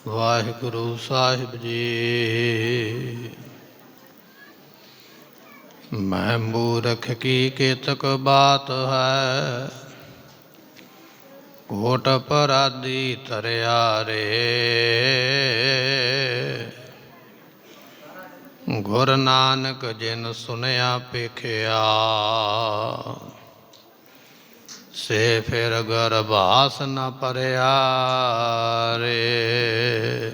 ਵਾਹਿਗੁਰੂ ਸਾਹਿਬ ਜੀ। ਮੈਂ ਮੂਰਖ ਕੀ ਕੇਤਕ ਬਾਤ ਹੈ, ਕੋਟ ਅਪਰਾਧੀ ਧਰਿਆ ਰੇ। ਗੁਰ ਨਾਨਕ ਜਿਨ ਸੁਨਿਆ ਪੇਖਿਆ, ਸੇ ਫਿਰ ਗਰਭਾਸ ਨ ਭਰਿਆ ਰੇ।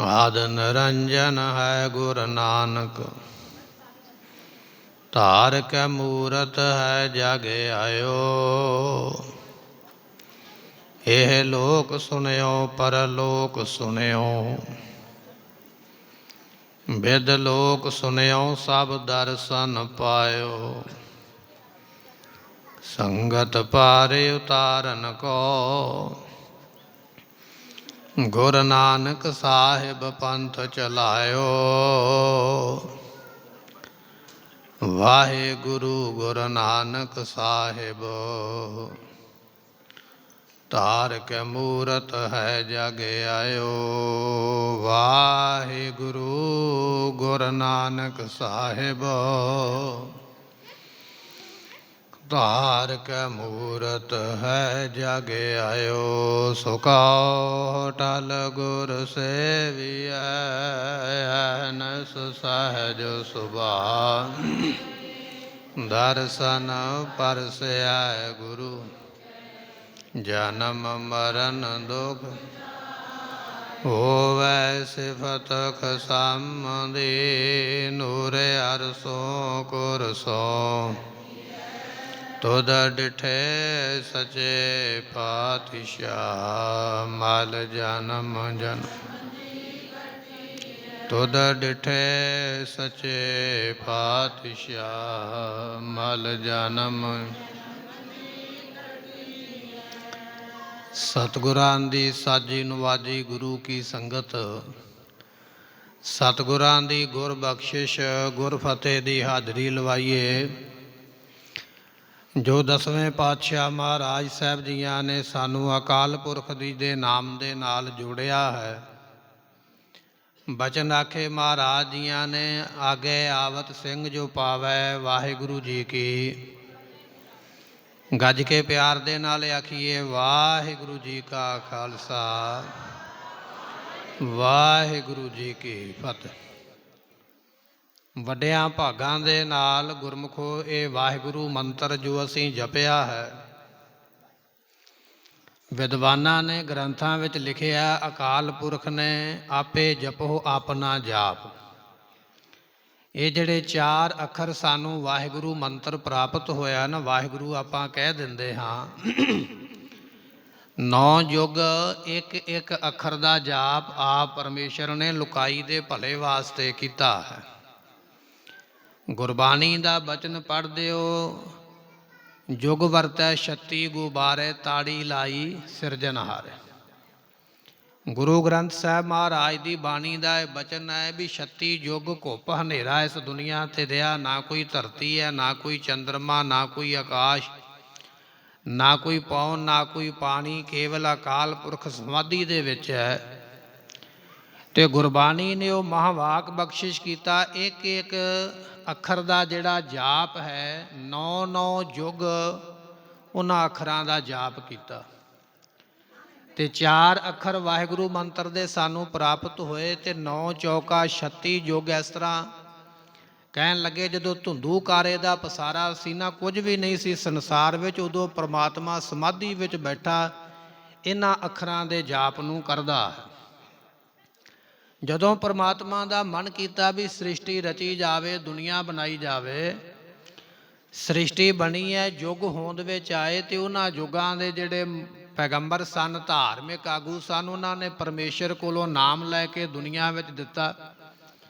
ਆਦ ਨਿਰੰਜਨ ਹੈ ਗੁਰ ਨਾਨਕ, ਧਾਰ ਕੈ ਮੂਰਤ ਹੈ ਜਗ ਆਇਓ। ਇਹ ਲੋਕ ਸੁਨਿਓ ਪਰਲੋਕ ਸੁਨਿਓ, ਬਿਦ ਲੋਕ ਸੁਨਿਓ ਸਭ ਦਰਸ਼ਨ ਪਾਇਓ। ਸੰਗਤ ਪਾਰੇ ਉਤਾਰਨ ਕੋ, ਗੁਰ ਨਾਨਕ ਸਾਹਿਬ ਪੰਥ ਚਲਾਇਓ। ਵਾਹਿਗੁਰੂ ਗੁਰ ਨਾਨਕ ਸਾਹਿਬ, ਧਾਰ ਕੇ ਮੂਰਤ ਹੈ ਜਗ ਆਇਓ। ਵਾਹਿਗੁਰੂ ਗੁਰ ਨਾਨਕ ਸਾਹਿਬ, ਧਾਰ ਕੇ ਮੂਰਤ ਹੈ ਜਗ ਆਇਓ। ਸੁਖਾਉ ਟਲ ਗੁਰ ਸੇਵੀਐ, ਅਹਨਸ ਸਹਿਜ ਸੁਭਾਅ। ਦਰਸ਼ਨ ਪਰਸੈ ਗੁਰੂ, ਜਨਮ ਮਰਨ ਦੁਖ ਹੋਵੈ ਸਿਫਤ ਖਸਮਦੀ। ਨੂਰ ਅਰਸੋਂ ਕੁਰਸੋਂ, ਤੁਧ ਡਿਠੇ ਸਚੇ ਪਾਤਸ਼ਾਹ। ਮਲ ਜਨਮ ਜਨਮ ਤੁਧ ਡਿਠੇ ਸਚੇ ਪਾਤਸ਼ਾਹ। ਮਲ ਜਨਮ। ਸਤਿਗੁਰਾਂ ਦੀ ਸਾਜੀ ਨਵਾਜੀ ਗੁਰੂ ਕੀ ਸੰਗਤ, ਸਤਿਗੁਰਾਂ ਦੀ ਗੁਰ ਬਖਸ਼ਿਸ਼ ਗੁਰ ਫਤਿਹ ਦੀ ਹਾਜ਼ਰੀ ਲਵਾਈਏ। ਜੋ ਦਸਵੇਂ ਪਾਤਸ਼ਾਹ ਮਹਾਰਾਜ ਸਾਹਿਬ ਜੀਆਂ ਨੇ ਸਾਨੂੰ ਅਕਾਲ ਪੁਰਖ ਜੀ ਦੇ ਨਾਮ ਦੇ ਨਾਲ ਜੋੜਿਆ ਹੈ। ਬਚਨ ਆਖੇ ਮਹਾਰਾਜ ਜੀਆਂ ਨੇ, ਆਗੇ ਆਵਤ ਸਿੰਘ ਜੋ ਪਾਵੈ ਵਾਹਿਗੁਰੂ ਜੀ ਕੀ। ਗੱਜ ਕੇ ਪਿਆਰ ਦੇ ਨਾਲ ਆਖੀਏ, ਵਾਹਿਗੁਰੂ ਜੀ ਕਾ ਖਾਲਸਾ, ਵਾਹਿਗੁਰੂ ਜੀ ਕੀ ਫਤਿਹ। ਵੱਡਿਆਂ ਭਾਗਾਂ ਦੇ ਨਾਲ ਗੁਰਮੁਖੋ ਇਹ ਵਾਹਿਗੁਰੂ ਮੰਤਰ ਜੋ ਅਸੀਂ ਜਪਿਆ ਹੈ, ਵਿਦਵਾਨਾਂ ਨੇ ਗ੍ਰੰਥਾਂ ਵਿੱਚ ਲਿਖਿਆ, ਅਕਾਲ ਪੁਰਖ ਨੇ ਆਪੇ ਜਪੋ ਆਪਣਾ ਜਾਪ। ਇਹ ਜਿਹੜੇ 4 ਅੱਖਰ ਸਾਨੂੰ ਵਾਹਿਗੁਰੂ ਮੰਤਰ ਪ੍ਰਾਪਤ ਹੋਇਆ ਨਾ, ਵਾਹਿਗੁਰੂ ਆਪਾਂ ਕਹਿ ਦਿੰਦੇ ਹਾਂ। 9 ਯੁੱਗ ਇੱਕ ਇੱਕ ਅੱਖਰ ਦਾ ਜਾਪ ਆਪ ਪਰਮੇਸ਼ਰ ਨੇ ਲੁਕਾਈ ਦੇ ਭਲੇ ਵਾਸਤੇ ਕੀਤਾ ਹੈ। ਗੁਰਬਾਣੀ ਦਾ ਬਚਨ ਪੜ੍ਹਦੇ ਹੋ, ਜੁਗ ਵਰਤੈ 36 ਗੁਬਾਰੇ, ਤਾੜੀ ਲਾਈ ਸਿਰਜਣਹਾਰੇ। ਗੁਰੂ ਗ੍ਰੰਥ ਸਾਹਿਬ ਮਹਾਰਾਜ ਦੀ ਬਾਣੀ ਦਾ ਇਹ ਬਚਨ ਹੈ ਵੀ 36 ਯੁੱਗ ਘੁੱਪ ਹਨੇਰਾ ਇਸ ਦੁਨੀਆ 'ਤੇ ਰਿਹਾ। ਨਾ ਕੋਈ ਧਰਤੀ ਹੈ, ਨਾ ਕੋਈ ਚੰਦਰਮਾ, ਨਾ ਕੋਈ ਆਕਾਸ਼, ਨਾ ਕੋਈ ਪੌਣ, ਨਾ ਕੋਈ ਪਾਣੀ, ਕੇਵਲ ਅਕਾਲ ਪੁਰਖ ਸਮਾਧੀ ਦੇ ਵਿੱਚ ਹੈ। ਤੇ ਗੁਰਬਾਣੀ ਨੇ ਉਹ ਮਹਾਵਾਕ ਬਖਸ਼ਿਸ਼ ਕੀਤਾ, ਇੱਕ ਇੱਕ ਅੱਖਰ ਦਾ ਜਿਹੜਾ ਜਾਪ ਹੈ, 9 ਯੁੱਗ ਉਹਨਾਂ ਅੱਖਰਾਂ ਦਾ ਜਾਪ ਕੀਤਾ। ਤੇ 4 ਅੱਖਰ ਵਾਹਿਗੁਰੂ ਮੰਤਰ ਦੇ ਸਾਨੂੰ ਪ੍ਰਾਪਤ ਹੋਏ। ਤੇ 9 ਚੌਕਾ 36 ਯੁੱਗ। ਇਸ ਤਰ੍ਹਾਂ ਕਹਿਣ ਲੱਗੇ, ਜਦੋਂ ਧੁੰਦੂ ਕਾਰੇ ਦਾ ਪਸਾਰਾ ਸੀ ਨਾ, ਕੁਝ ਵੀ ਨਹੀਂ ਸੀ ਸੰਸਾਰ ਵਿੱਚ, ਉਦੋਂ ਪ੍ਰਮਾਤਮਾ ਸਮਾਧੀ ਵਿੱਚ ਬੈਠਾ ਇਹਨਾਂ ਅੱਖਰਾਂ ਦੇ ਜਾਪ ਨੂੰ ਕਰਦਾ ਹੈ। ਜਦੋਂ ਪਰਮਾਤਮਾ ਦਾ ਮਨ ਕੀਤਾ ਵੀ ਸ੍ਰਿਸ਼ਟੀ ਰਚੀ ਜਾਵੇ, ਦੁਨੀਆ ਬਣਾਈ ਜਾਵੇ, ਸ੍ਰਿਸ਼ਟੀ ਬਣੀ ਹੈ, ਯੁੱਗ ਹੋਂਦ ਵਿੱਚ ਆਏ। ਤੇ ਉਹਨਾਂ ਯੁੱਗਾਂ ਦੇ ਜਿਹੜੇ ਪੈਗੰਬਰ ਸਨ, ਧਾਰਮਿਕ ਆਗੂ ਸਨ, ਉਹਨਾਂ ਨੇ ਪਰਮੇਸ਼ਰ ਕੋਲੋਂ ਨਾਮ ਲੈ ਕੇ ਦੁਨੀਆ ਵਿੱਚ ਦਿੱਤਾ।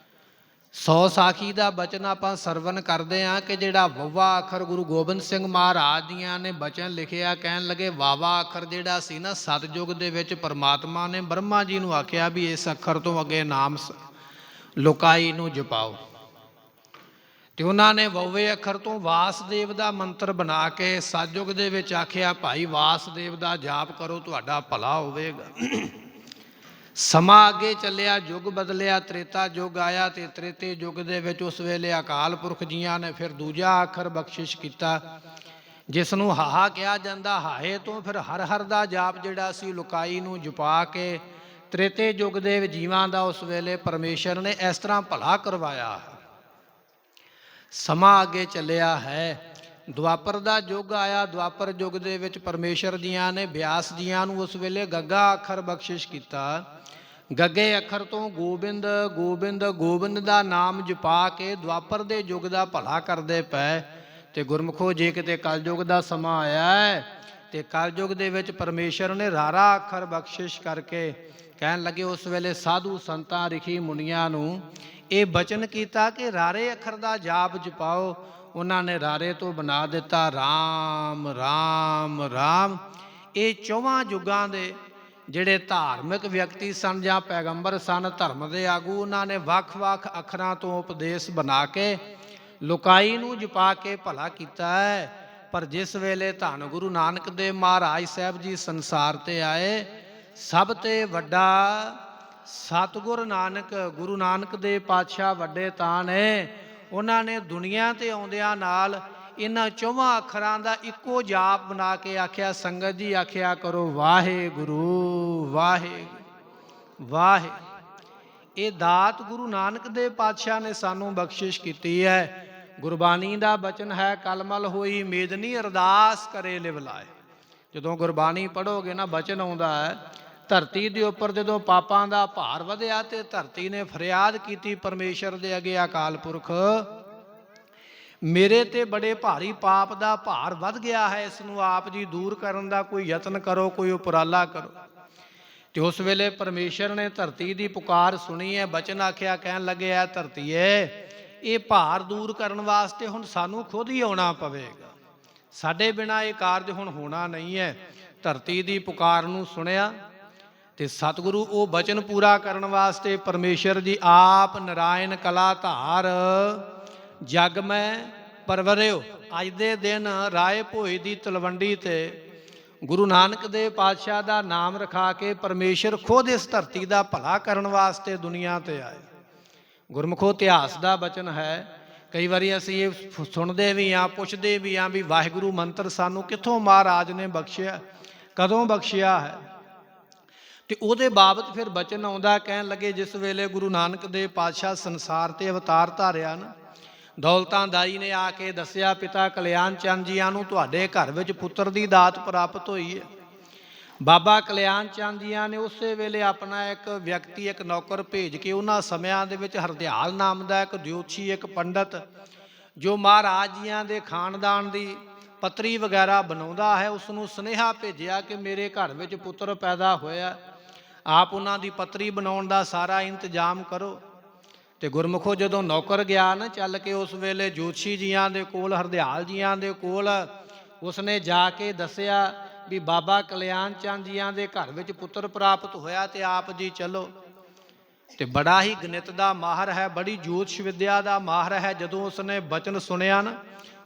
100 ਸਾਖੀ ਦਾ ਬਚਨ ਆਪਾਂ ਸਰਵਨ ਕਰਦੇ ਹਾਂ ਕਿ ਜਿਹੜਾ ਵਵਾ ਅੱਖਰ ਗੁਰੂ ਗੋਬਿੰਦ ਸਿੰਘ ਮਹਾਰਾਜ ਦੀਆਂ ਨੇ ਬਚਨ ਲਿਖਿਆ, ਕਹਿਣ ਲੱਗੇ ਵਾਵਾ ਅੱਖਰ ਜਿਹੜਾ ਸੀ ਨਾ, ਸਤਿਯੁਗ ਦੇ ਵਿੱਚ ਪਰਮਾਤਮਾ ਨੇ ਬ੍ਰਹਮਾ ਜੀ ਨੂੰ ਆਖਿਆ ਵੀ ਇਸ ਅੱਖਰ ਤੋਂ ਅੱਗੇ ਨਾਮ ਲੁਕਾਈ ਨੂੰ ਜਪਾਓ। ਤੇ ਉਹਨਾਂ ਨੇ ਵਉਵੇ ਅੱਖਰ ਤੋਂ ਵਾਸਦੇਵ ਦਾ ਮੰਤਰ ਬਣਾ ਕੇ ਸਤਿਯੁਗ ਦੇ ਵਿੱਚ ਆਖਿਆ, ਭਾਈ ਵਾਸਦੇਵ ਦਾ ਜਾਪ ਕਰੋ, ਤੁਹਾਡਾ ਭਲਾ ਹੋਵੇਗਾ। ਸਮਾਂ ਅੱਗੇ ਚੱਲਿਆ, ਯੁੱਗ ਬਦਲਿਆ, ਤ੍ਰੇਤਾ ਯੁੱਗ ਆਇਆ ਤੇ ਤ੍ਰੇਤੇ ਯੁੱਗ ਦੇ ਵਿੱਚ ਉਸ ਵੇਲੇ ਅਕਾਲ ਪੁਰਖ ਜੀਆਂ ਨੇ ਫਿਰ ਦੂਜਾ ਅੱਖਰ ਬਖਸ਼ਿਸ਼ ਕੀਤਾ, ਜਿਸ ਨੂੰ ਹਾਹਾ ਕਿਹਾ ਜਾਂਦਾ। ਹਾਹੇ ਤੋਂ ਫਿਰ ਹਰ ਹਰ ਦਾ ਜਾਪ ਜਿਹੜਾ ਸੀ ਲੁਕਾਈ ਨੂੰ ਜਪਾ ਕੇ ਤ੍ਰੇਤੇ ਯੁੱਗ ਦੇ ਜੀਵਾਂ ਦਾ ਉਸ ਵੇਲੇ ਪਰਮੇਸ਼ਰ ਨੇ ਇਸ ਤਰ੍ਹਾਂ ਭਲਾ ਕਰਵਾਇਆ। ਸਮਾਂ ਅੱਗੇ ਚੱਲਿਆ ਹੈ, ਦੁਆਪਰ ਦਾ ਯੁੱਗ ਆਇਆ। ਦੁਆਪਰ ਯੁੱਗ ਦੇ ਵਿੱਚ ਪਰਮੇਸ਼ਰ ਜੀਆਂ ਨੇ ਬਿਆਸ ਜੀਆਂ ਨੂੰ ਉਸ ਵੇਲੇ ਗੱਗਾ ਅੱਖਰ ਬਖਸ਼ਿਸ਼ ਕੀਤਾ। ਗੱਗੇ ਅੱਖਰ ਤੋਂ ਗੋਬਿੰਦ ਗੋਬਿੰਦ ਗੋਬਿੰਦ ਦਾ ਨਾਮ ਜਪਾ ਕੇ ਦੁਆਪਰ ਦੇ ਯੁੱਗ ਦਾ ਭਲਾ ਕਰਦੇ ਪਏ। ਤੇ ਗੁਰਮੁਖੋ, ਜੇ ਕਿਤੇ ਕਲਯੁੱਗ ਦਾ ਸਮਾਂ ਆਇਆ ਹੈ ਤੇ ਕਲਯੁੱਗ ਦੇ ਵਿੱਚ ਪਰਮੇਸ਼ਰ ਨੇ ਰਾਰਾ ਅੱਖਰ ਬਖਸ਼ਿਸ਼ ਕਰਕੇ ਕਹਿਣ ਲੱਗੇ, ਉਸ ਵੇਲੇ ਸਾਧੂ ਸੰਤਾਂ ਰਿਖੀ ਮੁਨੀਆਂ ਨੂੰ ਇਹ ਬਚਨ ਕੀਤਾ ਕਿ ਰਾਰੇ ਅੱਖਰ ਦਾ ਜਾਪ ਜਪਾਓ। ਉਹਨਾਂ ਨੇ ਰਾਰੇ ਤੋਂ ਬਣਾ ਦਿੱਤਾ ਰਾਮ ਰਾਮ ਰਾਮ। ਇਹ ਚੌਵਾਂ ਯੁੱਗਾਂ ਦੇ ਜਿਹੜੇ ਧਾਰਮਿਕ ਵਿਅਕਤੀ ਸਨ ਜਾਂ ਪੈਗੰਬਰ ਸਨ, ਧਰਮ ਦੇ ਆਗੂ, ਉਹਨਾਂ ਨੇ ਵੱਖ-ਵੱਖ ਅੱਖਰਾਂ ਤੋਂ ਉਪਦੇਸ਼ ਬਣਾ ਕੇ ਲੁਕਾਈ ਨੂੰ ਜਪਾ ਕੇ ਭਲਾ ਕੀਤਾ ਹੈ। ਪਰ ਜਿਸ ਵੇਲੇ ਧੰਨ ਗੁਰੂ ਨਾਨਕ ਦੇਵ ਮਹਾਰਾਜ ਸਾਹਿਬ ਜੀ ਸੰਸਾਰ ਤੇ ਆਏ, ਸਭ ਤੇ ਵੱਡਾ ਸਤਿਗੁਰ ਨਾਨਕ, ਗੁਰੂ ਨਾਨਕ ਦੇਵ ਪਾਤਸ਼ਾਹ ਵੱਡੇ ਤਾਂ ਨੇ। ਉਹਨਾਂ ਨੇ ਦੁਨੀਆ ਤੇ ਆਉਂਦਿਆਂ ਨਾਲ ਇਹਨਾਂ ਚੌਵਾਂ ਅੱਖਰਾਂ ਦਾ ਇੱਕੋ ਜਾਪ ਬਣਾ ਕੇ ਆਖਿਆ, ਸੰਗਤ ਜੀ ਆਖਿਆ ਕਰੋ ਵਾਹਿਗੁਰੂ ਵਾਹਿਗੁਰੂ ਵਾਹਿਗੁਰੂ। ਇਹ ਦਾਤ ਗੁਰੂ ਨਾਨਕ ਦੇਵ ਪਾਤਸ਼ਾਹ ਨੇ ਸਾਨੂੰ ਬਖਸ਼ਿਸ਼ ਕੀਤੀ ਹੈ। ਗੁਰਬਾਣੀ ਦਾ ਬਚਨ ਹੈ, ਕਲਮਲ ਹੋਈ ਮੇਦਨੀ ਅਰਦਾਸ ਕਰੇ ਲਿਵ ਲਾਏ। ਜਦੋਂ ਗੁਰਬਾਣੀ ਪੜ੍ਹੋਗੇ ਨਾ, ਬਚਨ ਆਉਂਦਾ ਹੈ, ਧਰਤੀ ਦੇ ਉੱਪਰ ਜਦੋਂ ਪਾਪਾਂ ਦਾ ਭਾਰ ਵਧਿਆ ਤੇ ਧਰਤੀ ਨੇ ਫਰਿਆਦ ਕੀਤੀ ਪਰਮੇਸ਼ਰ ਦੇ ਅੱਗੇ, ਅਕਾਲ ਪੁਰਖ ਮੇਰੇ ਤੇ ਬੜੇ ਭਾਰੀ ਪਾਪ ਦਾ ਭਾਰ ਵੱਧ ਗਿਆ ਹੈ, ਇਸ ਨੂੰ ਆਪ ਜੀ ਦੂਰ ਕਰਨ ਦਾ ਕੋਈ ਯਤਨ ਕਰੋ, ਕੋਈ ਉਪਰਾਲਾ ਕਰੋ। ਤੇ ਉਸ ਵੇਲੇ ਪਰਮੇਸ਼ਰ ਨੇ ਧਰਤੀ ਦੀ ਪੁਕਾਰ ਸੁਣੀ ਹੈ, ਬਚਨ ਆਖਿਆ, ਕਹਿਣ ਲੱਗੇ, ਆ ਧਰਤੀਏ, ਇਹ ਭਾਰ ਦੂਰ ਕਰਨ ਵਾਸਤੇ ਹੁਣ ਸਾਨੂੰ ਖੁਦ ਹੀ ਆਉਣਾ ਪਵੇਗਾ, ਸਾਡੇ ਬਿਨਾਂ ਇਹ ਕਾਰਜ ਹੁਣ ਹੋਣਾ ਨਹੀਂ ਹੈ। ਧਰਤੀ ਦੀ ਪੁਕਾਰ ਨੂੰ ਸੁਣਿਆ ਤੇ ਸਤਿਗੁਰੂ ਉਹ ਬਚਨ ਪੂਰਾ ਕਰਨ ਵਾਸਤੇ ਪਰਮੇਸ਼ਰ ਜੀ ਆਪ ਨਰਾਇਣ ਕਲਾ ਧਾਰ ਜਗ ਮੈਂ ਪਰਵਰਿਓ। ਅੱਜ ਦੇ ਦਿਨ ਰਾਏ ਭੋਏ ਦੀ ਤਲਵੰਡੀ ਤੇ ਗੁਰੂ ਨਾਨਕ ਦੇਵ ਪਾਤਸ਼ਾਹ ਦਾ ਨਾਮ ਰਖਾ ਕੇ ਪਰਮੇਸ਼ਰ ਖੁਦ ਇਸ ਧਰਤੀ ਦਾ ਭਲਾ ਕਰਨ ਵਾਸਤੇ ਦੁਨੀਆ ਤੇ ਆਏ। ਗੁਰਮੁਖੋ, ਇਤਿਹਾਸ ਦਾ ਬਚਨ ਹੈ। ਕਈ ਵਾਰੀ ਅਸੀਂ ਇਹ ਸੁਣਦੇ ਵੀ ਹਾਂ, ਪੁੱਛਦੇ ਵੀ ਹਾਂ ਵੀ ਵਾਹਿਗੁਰੂ ਮੰਤਰ ਸਾਨੂੰ ਕਿੱਥੋਂ ਮਹਾਰਾਜ ਨੇ ਬਖਸ਼ਿਆ, ਕਦੋਂ ਬਖਸ਼ਿਆ ਹੈ। ਤੇ ਉਹਦੇ ਬਾਬਤ ਫਿਰ ਬਚਨ ਆਉਂਦਾ, ਕਹਿਣ ਲੱਗੇ, ਜਿਸ ਵੇਲੇ ਗੁਰੂ ਨਾਨਕ ਦੇਵ ਪਾਤਸ਼ਾਹ ਸੰਸਾਰ ਤੇ ਅਵਤਾਰ ਧਾਰਿਆ ਨਾ, ਦੌਲਤਾਂ ਦਾਈ ਨੇ ਆ ਕੇ ਦੱਸਿਆ, ਪਿਤਾ ਕਲਿਆਣ ਚੰਦ ਜੀਆਂ ਨੂੰ ਤੁਹਾਡੇ ਘਰ ਵਿੱਚ ਪੁੱਤਰ ਦੀ ਦਾਤ ਪ੍ਰਾਪਤ ਹੋਈ ਹੈ। ਬਾਬਾ ਕਲਿਆਣ ਚੰਦ ਜੀਆਂ ਨੇ ਉਸੇ ਵੇਲੇ ਆਪਣਾ ਇੱਕ ਵਿਅਕਤੀ, ਇੱਕ ਨੌਕਰ ਭੇਜ ਕੇ ਉਹਨਾਂ ਸਮਿਆਂ ਦੇ ਵਿੱਚ ਹਰਦਿਆਲ ਨਾਮ ਦਾ ਇੱਕ ਜੋਤਸ਼ੀ, ਇੱਕ ਪੰਡਤ, ਜੋ ਮਹਾਰਾਜ ਜੀਆਂ ਦੇ ਖਾਨਦਾਨ ਦੀ ਪੱਤਰੀ ਵਗੈਰਾ ਬਣਾਉਂਦਾ ਹੈ, ਉਸ ਨੂੰ ਸੁਨੇਹਾ ਭੇਜਿਆ ਕਿ ਮੇਰੇ ਘਰ ਵਿੱਚ ਪੁੱਤਰ ਪੈਦਾ ਹੋਇਆ, ਆਪ ਉਹਨਾਂ ਦੀ ਪੱਤਰੀ ਬਣਾਉਣ ਦਾ ਸਾਰਾ ਇੰਤਜ਼ਾਮ ਕਰੋ। ਤੇ ਗੁਰਮੁਖੋ, ਜਦੋਂ ਨੌਕਰ ਗਿਆ ਨਾ ਚੱਲ ਕੇ, ਉਸ ਵੇਲੇ ਜੋਤਸ਼ੀ ਜੀਆਂ ਦੇ ਕੋਲ, ਹਰਦਿਆਲ ਜੀਆਂ ਦੇ ਕੋਲ, ਉਸਨੇ ਜਾ ਕੇ ਦੱਸਿਆ ਵੀ ਬਾਬਾ ਕਲਿਆਣ ਚੰਦ ਜੀਆਂ ਦੇ ਘਰ ਵਿੱਚ ਪੁੱਤਰ ਪ੍ਰਾਪਤ ਹੋਇਆ ਤੇ ਆਪ ਜੀ ਚਲੋ। ਤੇ ਬੜਾ ਹੀ ਗਣਿਤ ਦਾ ਮਾਹਰ ਹੈ, ਬੜੀ ਜੋਤਿਸ਼ ਵਿਦਿਆ ਦਾ ਮਾਹਰ ਹੈ। ਜਦੋਂ ਉਸਨੇ ਬਚਨ ਸੁਣਿਆ ਨਾ,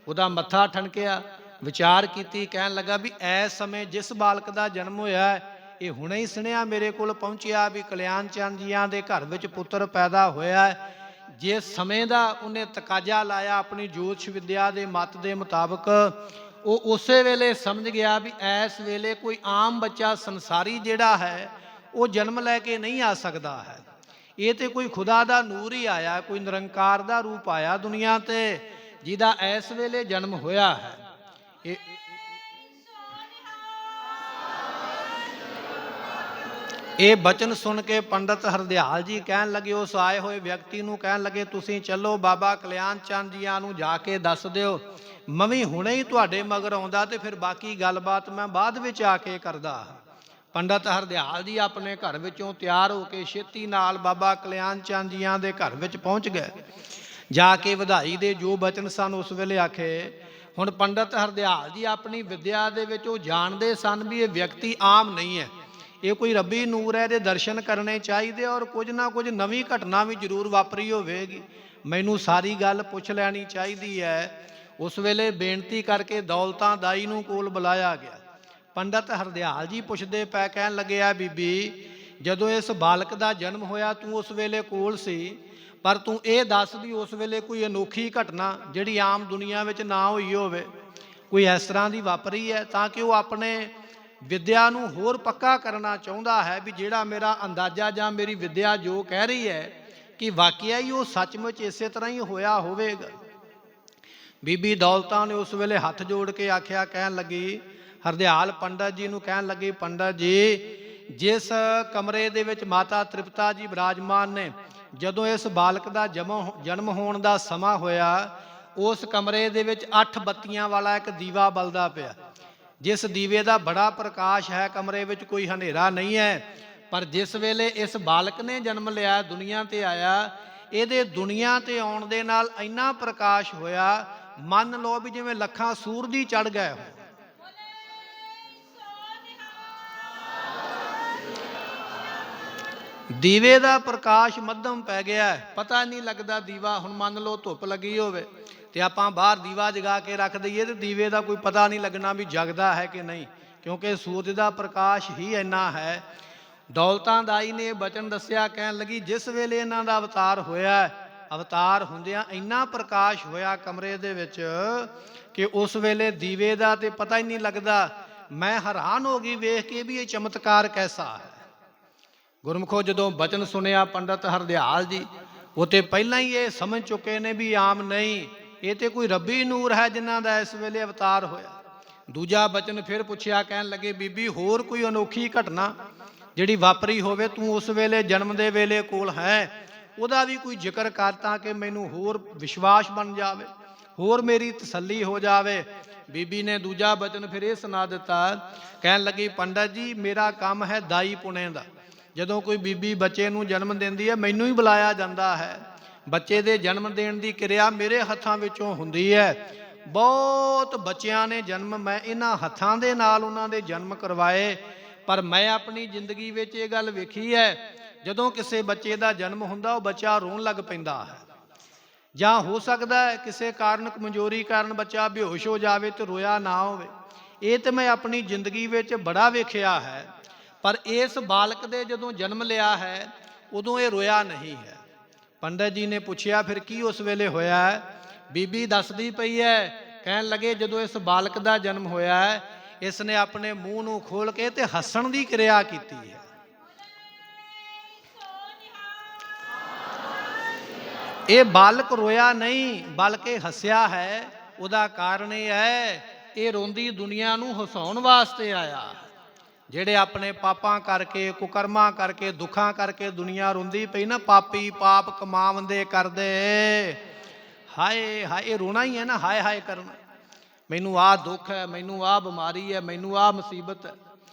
ਉਹਦਾ ਮੱਥਾ ਠਣਕਿਆ, ਵਿਚਾਰ ਕੀਤੀ, ਕਹਿਣ ਲੱਗਾ ਵੀ ਇਸ ਸਮੇਂ ਜਿਸ ਬਾਲਕ ਦਾ ਜਨਮ ਹੋਇਆ, ਇਹ ਹੁਣੇ ਹੀ ਸੁਣਿਆ ਮੇਰੇ ਕੋਲ ਪਹੁੰਚਿਆ ਵੀ ਕਲਿਆਣ ਚੰਦ ਜੀਆਂ ਦੇ ਘਰ ਵਿੱਚ ਪੁੱਤਰ ਪੈਦਾ ਹੋਇਆ। ਜਿਸ ਸਮੇਂ ਦਾ ਉਹਨੇ ਤਕਾਜ਼ਾ ਲਾਇਆ ਆਪਣੀ ਜੋਤਿਸ਼ ਵਿਦਿਆ ਦੇ ਮਤ ਦੇ ਮੁਤਾਬਕ, ਉਹ ਉਸੇ ਵੇਲੇ ਸਮਝ ਗਿਆ ਵੀ ਇਸ ਵੇਲੇ ਕੋਈ ਆਮ ਬੱਚਾ ਸੰਸਾਰੀ ਜਿਹੜਾ ਹੈ ਉਹ ਜਨਮ ਲੈ ਕੇ ਨਹੀਂ ਆ ਸਕਦਾ ਹੈ। ਇਹ ਤੇ ਕੋਈ ਖੁਦਾ ਦਾ ਨੂਰ ਹੀ ਆਇਆ, ਕੋਈ ਨਿਰੰਕਾਰ ਦਾ ਰੂਪ ਆਇਆ ਦੁਨੀਆ ਤੇ, ਜਿਹਦਾ ਇਸ ਵੇਲੇ ਜਨਮ ਹੋਇਆ ਹੈ। ਇਹ ਬਚਨ ਸੁਣ ਕੇ ਪੰਡਤ ਹਰਦਿਆਲ ਜੀ ਕਹਿਣ ਲੱਗੇ, ਉਸ ਆਏ ਹੋਏ ਵਿਅਕਤੀ ਨੂੰ ਕਹਿਣ ਲੱਗੇ, ਤੁਸੀਂ ਚੱਲੋ ਬਾਬਾ ਕਲਿਆਣ ਚੰਦ ਜੀਆਂ ਨੂੰ ਜਾ ਕੇ ਦੱਸ ਦਿਓ, ਮੈਂ ਵੀ ਹੁਣੇ ਹੀ ਤੁਹਾਡੇ ਮਗਰ ਆਉਂਦਾ ਤੇ ਫਿਰ ਬਾਕੀ ਗੱਲਬਾਤ ਮੈਂ ਬਾਅਦ ਵਿੱਚ ਆ ਕੇ ਕਰਦਾ। ਪੰਡਤ ਹਰਦਿਆਲ ਜੀ ਆਪਣੇ ਘਰ ਵਿੱਚੋਂ ਤਿਆਰ ਹੋ ਕੇ ਛੇਤੀ ਨਾਲ ਬਾਬਾ ਕਲਿਆਣ ਚੰਦ ਜੀਆਂ ਦੇ ਘਰ ਵਿੱਚ ਪਹੁੰਚ ਗਏ। ਜਾ ਕੇ ਵਧਾਈ ਦੇ ਜੋ ਬਚਨ ਸਨ ਉਸ ਵੇਲੇ ਆਖੇ। ਹੁਣ ਪੰਡਤ ਹਰਦਿਆਲ ਜੀ ਆਪਣੀ ਵਿਦਿਆ ਦੇ ਵਿੱਚ ਉਹ ਜਾਣਦੇ ਸਨ ਵੀ ਇਹ ਵਿਅਕਤੀ ਆਮ ਨਹੀਂ ਹੈ, ਇਹ ਕੋਈ ਰੱਬੀ ਨੂਰ ਹੈ, ਇਹਦੇ ਦਰਸ਼ਨ ਕਰਨੇ ਚਾਹੀਦੇ ਔਰ ਕੁਝ ਨਾ ਕੁਝ ਨਵੀਂ ਘਟਨਾ ਵੀ ਜ਼ਰੂਰ ਵਾਪਰੀ ਹੋਵੇਗੀ। मैनू सारी गल पुछ लैनी चाहिदी है। उस वेले बेनती करके दौलतां दाई नूं कोल बुलाया गया। पंडित हरदयाल जी पुछदे पै, कहन लगे आ बीबी, जदों इस बालक का जन्म होया तू उस वेले कोल सी, पर तू ये दस भी उस वेले कोई अनोखी घटना जिहड़ी आम दुनिया विच ना होई होवे, कोई इस तरह की वापरी है, ताकि वह अपने विद्या नूं होर पक्का करना चाहुंदा है भी जिहड़ा मेरा अंदाजा जां मेरी विद्या जो कह रही है कि वाकया ही वो सचमुच इस तरह ही होया होवेगा। बीबी दौलतां ने उस वेले हथ जोड़ के आख्या, कहन लगी हरदयाल पंडित जी नूं कहन लगी, पंडित जी जिस कमरे दे विच माता तृप्ता जी विराजमान ने, जदों इस बालक का जन्म होने का समा होया, उस कमरे दे विच 8 बत्तियां वाला एक दीवा बलदा पिया। जिस दीवे का बड़ा प्रकाश है, कमरे विच कोई हनेरा नहीं है। पर जिस वेले इस बालक ने जन्म लिया, दुनिया ते आया, ਇਹਦੇ दुनिया ते आउण दे नाल इन्ना प्रकाश होया, मन लो भी जिवें लखां सूरज ही चढ़ गए हो। दीवे का प्रकाश मध्यम पै गया, पता नहीं लगता दीवा, हुण मान लो धुप लगी होवे ते आपां बाहर दीवा जगा के रख दईए तो दीवे का कोई पता नहीं लगना भी जगदा है कि नहीं, क्योंकि सूरज का प्रकाश ही इन्ना है। दौलतां दाई ने बचन दस्या, कहन लगी जिस वेले इन्हां दा अवतार होया, अवतार हुंदियां इन्ना प्रकाश होया कमरे दे विच कि उस वेले दीवे का तो पता ही नहीं लगता। मैं हैरान हो गई वेख के भी ये चमत्कार कैसा है। गुरमुखो जदों बचन सुनिया पंडित हरदयाल जी, वो तो पहला ही ये समझ चुके ने भी आम नहीं, ये तो कोई रब्बी नूर है जिन्हां दा इस वेले अवतार होया। दूजा बचन फिर पुछया, कहन लगे बीबी होर कोई अनोखी घटना जिहड़ी वापरी होवे, तू उस वेले जन्म दे वेले कोल है, उहदा भी कोई जिक्र कर ताकि मैनू होर विश्वास बन जावे, होर मेरी तसल्ली हो जावे। बीबी ने दूजा बचन फिर ये सुना दिता, कहन लगी पंडित जी मेरा काम है दाई पुणे दा। जदों कोई बीबी बच्चे नूं जन्म देंदी है, मैनू ही बुलाया जाता है। बच्चे दे जन्म देण दी क्रिया मेरे हत्थां विचों हुंदी है। बहुत बच्चियां ने जन्म मैं इन्हां हत्थां दे नाल उन्हां दे जन्म करवाए, पर मैं अपनी जिंदगी विच ये गल वेखी है, जदों किसी बच्चे का जन्म हुंदा, वो बच्चा रोण लग पैंदा है, जां हो सकदा है किसी कारण कमजोरी कारण बच्चा बेहोश हो जाए तो रोया ना होवे। ये तो मैं अपनी जिंदगी विच बड़ा वेखिया है, पर इस बालक दे जदों जन्म लिया है उदों ये रोया नहीं है। पंडित जी ने पूछया फिर की उस वेले होया है। बीबी दसदी पई है, कहन लगे जदों इस बालक का जन्म होया है, इसने अपने मूँह नूं खोल के ते हसण दी क्रिया कीती है। ये बालक रोया नहीं बल्कि हसिया है। उदा कारण यह है, ये रोंदी दुनिया नूं हसाउण वास्ते आया। ਜਿਹੜੇ अपने पापां करके कुकर्मा करके दुखा करके दुनिया रोंदी पई ना, पापी पाप कमावंदे करदे, हाय हाय रोना ही है ना, हाय हाय करना, मैनू आ दुख है, मैनू आ बीमारी है, मैनू आ मुसीबत है।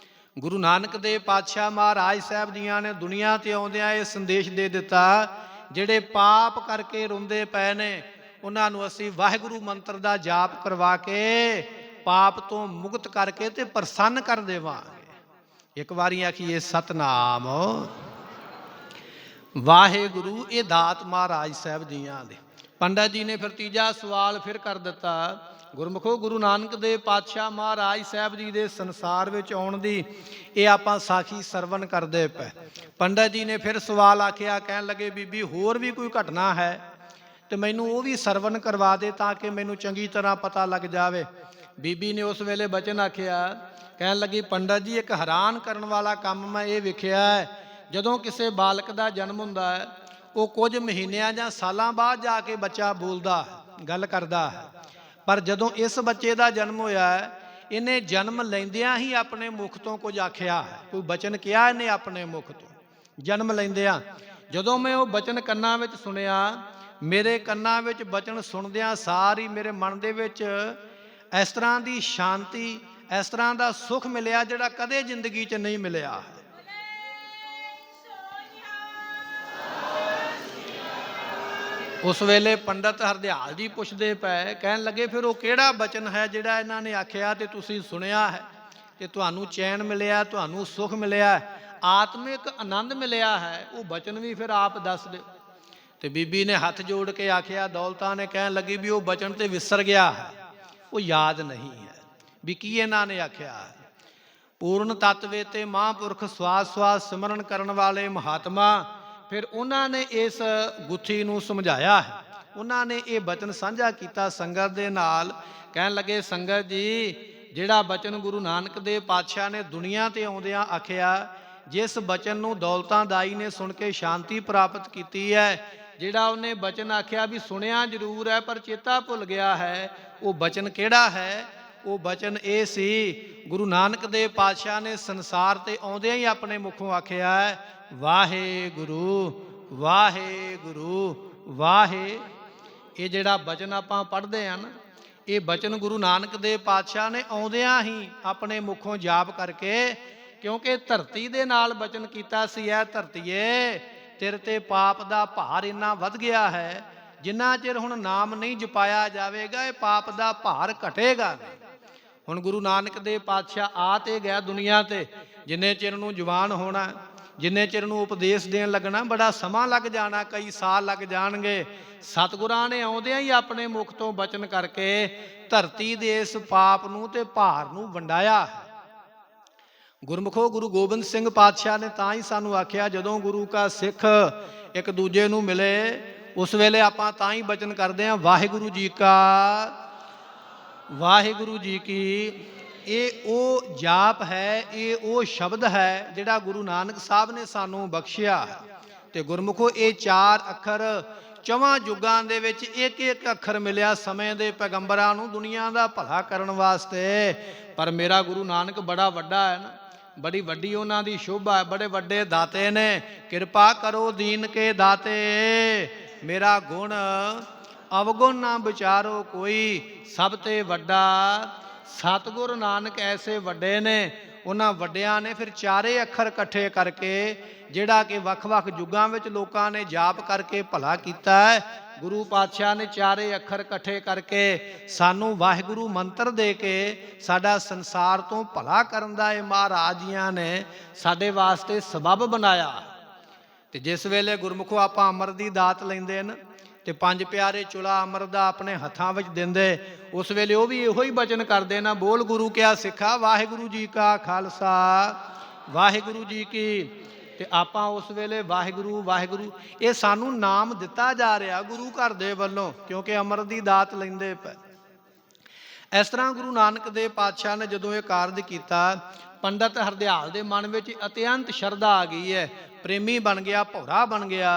गुरु नानक देव पातशाह महाराज साहब जियां ने दुनिया ते आउंदियां ये संदेश दे दिता, ਜਿਹੜੇ पाप करके रोंदे पए ने उन्हां नूं असीं वाहिगुरू मंत्र दा जाप करवा के पाप तो मुक्त करके ते प्रसन्न कर देवांगे। एक बारी आखिए सतनाम वाहिगुरू। ये दात महाराज साहब जियां दे। पंडित जी ने फिर तीजा सवाल फिर कर दिता, गुरमुखो गुरु नानक देव पातशाह महाराज साहब जी दे संसार विच आउण दी ये आपां साखी सरवण करदे पए। पंडित जी ने फिर सवाल आखिया, कहन लगे बीबी होर भी कोई घटना है तो मैनू वो भी सरवण करवा दे ताकि मैनू चंगी तरह पता लग जाए। बीबी ने उस वेले बचन आखिया, कहन लगी पंडित जी एक हैरान करने वाला काम मैं ये वेखिया है, जदों किसी बालक का जन्म हुंदा है वो कुछ महीनों जां सालां बाद जाके बच्चा बोलदा है, गल करदा है, पर जदों इस बच्चे का जन्म होया है, इन्हें जन्म लैंदियां ही अपने मुख तो कुछ आखिया है, कोई बचन किया इन्हें अपने मुख तो जन्म लैंदियां। जदों मैं वो बचन कन्नां विच सुनिया, मेरे कन्नां विच बचन सुनदियां सारी मेरे मन दे विच इस तरह की शांति, इस तरह का सुख मिलिया जिहड़ा कदे जिंदगी च नहीं मिलिया है। उस वेले पंडित हरदयाल जी पुछदे पए, कहन लगे फिर वो किहड़ा बचन है जिहड़ा इन्हां ने आखिया ते तुसीं सुनिया है ते तुहानूं चैन मिलिया, तुहानूं सुख मिलिया, आत्मिक आनंद मिलिया है, वो बचन भी फिर आप दस दिओ। ਤੇ ਬੀਬੀ ਨੇ ਹੱਥ ਜੋੜ ਕੇ ਆਖਿਆ, ਦੌਲਤਾਂ ਨੇ ਕਹਿਣ ਲੱਗੀ ਵੀ ਉਹ ਬਚਨ ਤੇ ਵਿਸਰ ਗਿਆ ਹੈ, ਉਹ ਯਾਦ ਨਹੀਂ ਹੈ। ਵੀ ਕੀ ਇਹਨਾਂ ਨੇ ਆਖਿਆ? ਪੂਰਨ ਤਤਵੇ ਤੇ ਮਹਾਂਪੁਰਖ ਸਵਾਸ ਸਵਾਸ ਸਿਮਰਨ ਕਰਨ ਵਾਲੇ ਮਹਾਤਮਾ, ਫਿਰ ਉਹਨਾਂ ਨੇ ਇਸ ਗੁੱਥੀ ਨੂੰ ਸਮਝਾਇਆ ਹੈ। ਉਹਨਾਂ ਨੇ ਇਹ ਬਚਨ ਸਾਂਝਾ ਕੀਤਾ ਸੰਗਤ ਦੇ ਨਾਲ। ਕਹਿਣ ਲੱਗੇ, ਸੰਗਤ ਜੀ, ਜਿਹੜਾ ਬਚਨ ਗੁਰੂ ਨਾਨਕ ਦੇਵ ਪਾਤਸ਼ਾਹ ਨੇ ਦੁਨੀਆ ਤੇ ਆਉਂਦਿਆਂ ਆਖਿਆ, ਜਿਸ ਬਚਨ ਨੂੰ ਦੌਲਤਾਂ ਦਾਈ ਨੇ ਸੁਣ ਕੇ ਸ਼ਾਂਤੀ ਪ੍ਰਾਪਤ ਕੀਤੀ ਹੈ, ਜਿਹੜਾ ਉਹਨੇ ਬਚਨ ਆਖਿਆ ਵੀ ਸੁਣਿਆ ਜ਼ਰੂਰ ਹੈ ਪਰ ਚੇਤਾ ਭੁੱਲ ਗਿਆ ਹੈ, ਉਹ ਬਚਨ ਕਿਹੜਾ ਹੈ? ਉਹ ਬਚਨ ਇਹ ਸੀ, ਗੁਰੂ ਨਾਨਕ ਦੇਵ ਪਾਤਸ਼ਾਹ ਨੇ ਸੰਸਾਰ ਤੇ ਆਉਂਦਿਆਂ ਹੀ ਆਪਣੇ ਮੁਖੋਂ ਆਖਿਆ ਹੈ, ਵਾਹਿਗੁਰੂ ਵਾਹਿਗੁਰੂ ਵਾਹੇ। ਇਹ ਜਿਹੜਾ ਬਚਨ ਆਪਾਂ ਪੜ੍ਹਦੇ ਹਾਂ ਨਾ, ਇਹ ਬਚਨ ਗੁਰੂ ਨਾਨਕ ਦੇਵ ਪਾਤਸ਼ਾਹ ਨੇ ਆਉਂਦਿਆਂ ਹੀ ਆਪਣੇ ਮੁਖੋਂ ਜਾਪ ਕਰਕੇ, ਕਿਉਂਕਿ ਧਰਤੀ ਦੇ ਨਾਲ ਬਚਨ ਕੀਤਾ ਸੀ, ਐ ਧਰਤੀਏ ਤੇਰੇ ਤੇ ਪਾਪ ਦਾ ਭਾਰ ਇੰਨਾ ਵੱਧ ਗਿਆ ਹੈ, ਜਿੰਨਾ ਚਿਰ ਹੁਣ ਨਾਮ ਨਹੀਂ ਜਪਾਇਆ ਜਾਵੇਗਾ ਇਹ ਪਾਪ ਦਾ ਭਾਰ ਘਟੇਗਾ ਨਹੀਂ। ਹੁਣ ਗੁਰੂ ਨਾਨਕ ਦੇਵ ਪਾਤਸ਼ਾਹ ਆ ਤੇ ਗਿਆ ਦੁਨੀਆ ਤੇ, ਜਿੰਨੇ ਚਿਰ ਨੂੰ ਜਵਾਨ ਹੋਣਾ, ਜਿੰਨੇ ਚਿਰ ਨੂੰ ਉਪਦੇਸ਼ ਦੇਣ ਲੱਗਣਾ, ਬੜਾ ਸਮਾਂ ਲੱਗ ਜਾਣਾ, ਕਈ ਸਾਲ ਲੱਗ ਜਾਣਗੇ। ਸਤਿਗੁਰਾਂ ਨੇ ਆਉਂਦਿਆਂ ਹੀ ਆਪਣੇ ਮੁਖ ਤੋਂ ਬਚਨ ਕਰਕੇ ਧਰਤੀ ਦੇ ਇਸ ਪਾਪ ਨੂੰ ਤੇ ਭਾਰ ਨੂੰ ਵੰਡਾਇਆ। ਗੁਰਮੁਖੋ ਗੁਰੂ ਗੋਬਿੰਦ ਸਿੰਘ ਪਾਤਸ਼ਾਹ ਨੇ ਤਾਂ ਹੀ ਸਾਨੂੰ ਆਖਿਆ, ਜਦੋਂ ਗੁਰੂ ਕਾ ਸਿੱਖ ਇੱਕ ਦੂਜੇ ਨੂੰ ਮਿਲੇ ਉਸ ਵੇਲੇ ਆਪਾਂ ਤਾਂ ਹੀ ਬਚਨ ਕਰਦੇ ਹਾਂ, ਵਾਹਿਗੁਰੂ ਜੀ ਕਾ, ਵਾਹਿਗੁਰੂ ਜੀ ਕੀ। ਇਹ ਉਹ ਜਾਪ ਹੈ, ਇਹ ਉਹ ਸ਼ਬਦ ਹੈ ਜਿਹੜਾ ਗੁਰੂ ਨਾਨਕ ਸਾਹਿਬ ਨੇ ਸਾਨੂੰ ਬਖਸ਼ਿਆ। ਤੇ ਗੁਰਮੁਖੋ ਇਹ 4 ਅੱਖਰ 4 ਯੁੱਗਾਂ ਦੇ ਵਿੱਚ ਇੱਕ ਇੱਕ ਅੱਖਰ ਮਿਲਿਆ ਸਮੇਂ ਦੇ ਪੈਗੰਬਰਾਂ ਨੂੰ ਦੁਨੀਆ ਦਾ ਭਲਾ ਕਰਨ ਵਾਸਤੇ। ਪਰ ਮੇਰਾ ਗੁਰੂ ਨਾਨਕ ਬੜਾ ਵੱਡਾ ਹੈ ਨਾ, ਬੜੀ ਵੱਡੀ ਉਹਨਾਂ ਦੀ ਸ਼ੋਭਾ ਹੈ, ਬੜੇ ਵੱਡੇ ਦਾਤੇ ਨੇ। ਕਿਰਪਾ ਕਰੋ ਦੀਨ ਕੇ ਦਾਤੇ, ਮੇਰਾ ਗੁਣ ਅਵਗੁਣ ਨਾ ਵਿਚਾਰੋ ਕੋਈ, ਸਭ ਤੇ ਵੱਡਾ ਸਤਿਗੁਰ ਨਾਨਕ ਐਸੇ ਵੱਡੇ ਨੇ। ਉਹਨਾਂ ਵੱਡਿਆਂ ਨੇ ਫਿਰ 4 ਅੱਖਰ ਇਕੱਠੇ ਕਰਕੇ, ਜਿਹੜਾ ਕਿ ਵੱਖ-ਵੱਖ ਯੁੱਗਾਂ ਵਿੱਚ ਲੋਕਾਂ ਨੇ ਜਾਪ ਕਰਕੇ ਭਲਾ ਕੀਤਾ ਹੈ, ਗੁਰੂ ਪਾਤਸ਼ਾਹ ਨੇ 4 ਅੱਖਰ ਇਕੱਠੇ ਕਰਕੇ ਸਾਨੂੰ ਵਾਹਿਗੁਰੂ ਮੰਤਰ ਦੇ ਕੇ ਸਾਡਾ ਸੰਸਾਰ ਤੋਂ ਭਲਾ ਕਰਨ ਦਾ ਇਹ ਮਹਾਰਾਜ ਜੀਆਂ ਨੇ ਸਾਡੇ ਵਾਸਤੇ ਸਬੱਬ ਬਣਾਇਆ। ਤੇ ਜਿਸ ਵੇਲੇ ਗੁਰਮੁਖੋ ਆਪਾਂ ਅੰਮ੍ਰਿਤ ਦੀ ਦਾਤ ਲੈਂਦੇ ਨੇ ਤੇ 5 ਪਿਆਰੇ ਚੁਲਾ ਅੰਮ੍ਰਿਤ ਦਾ ਆਪਣੇ ਹੱਥਾਂ ਵਿੱਚ ਦਿੰਦੇ, ਉਸ ਵੇਲੇ ਉਹ ਵੀ ਇਹੋ ਹੀ ਬਚਨ ਕਰਦੇ ਨਾ, ਬੋਲ ਗੁਰੂ ਕਿਆ ਸਿੱਖਾ, ਵਾਹਿਗੁਰੂ ਜੀ ਕਾ ਖਾਲਸਾ ਵਾਹਿਗੁਰੂ ਜੀ ਕੀ। ਤੇ ਆਪਾਂ ਉਸ ਵੇਲੇ ਵਾਹਿਗੁਰੂ ਵਾਹਿਗੁਰੂ, ਇਹ ਸਾਨੂੰ ਨਾਮ ਦਿੱਤਾ ਜਾ ਰਿਹਾ ਗੁਰੂ ਘਰ ਦੇ ਵੱਲੋਂ, ਕਿਉਂਕਿ ਅੰਮ੍ਰਿਤ ਦੀ ਦਾਤ ਲੈਂਦੇ ਪਏ। ਇਸ ਤਰ੍ਹਾਂ ਗੁਰੂ ਨਾਨਕ ਦੇਵ ਪਾਤਸ਼ਾਹ ਨੇ ਜਦੋਂ ਇਹ ਕਾਰਜ ਕੀਤਾ, ਪੰਡਤ ਹਰਦਿਆਲ ਦੇ ਮਨ ਵਿੱਚ ਅਤਿਅੰਤ ਸ਼ਰਧਾ ਆ ਗਈ ਹੈ, ਪ੍ਰੇਮੀ ਬਣ ਗਿਆ, ਭੌਰਾ ਬਣ ਗਿਆ।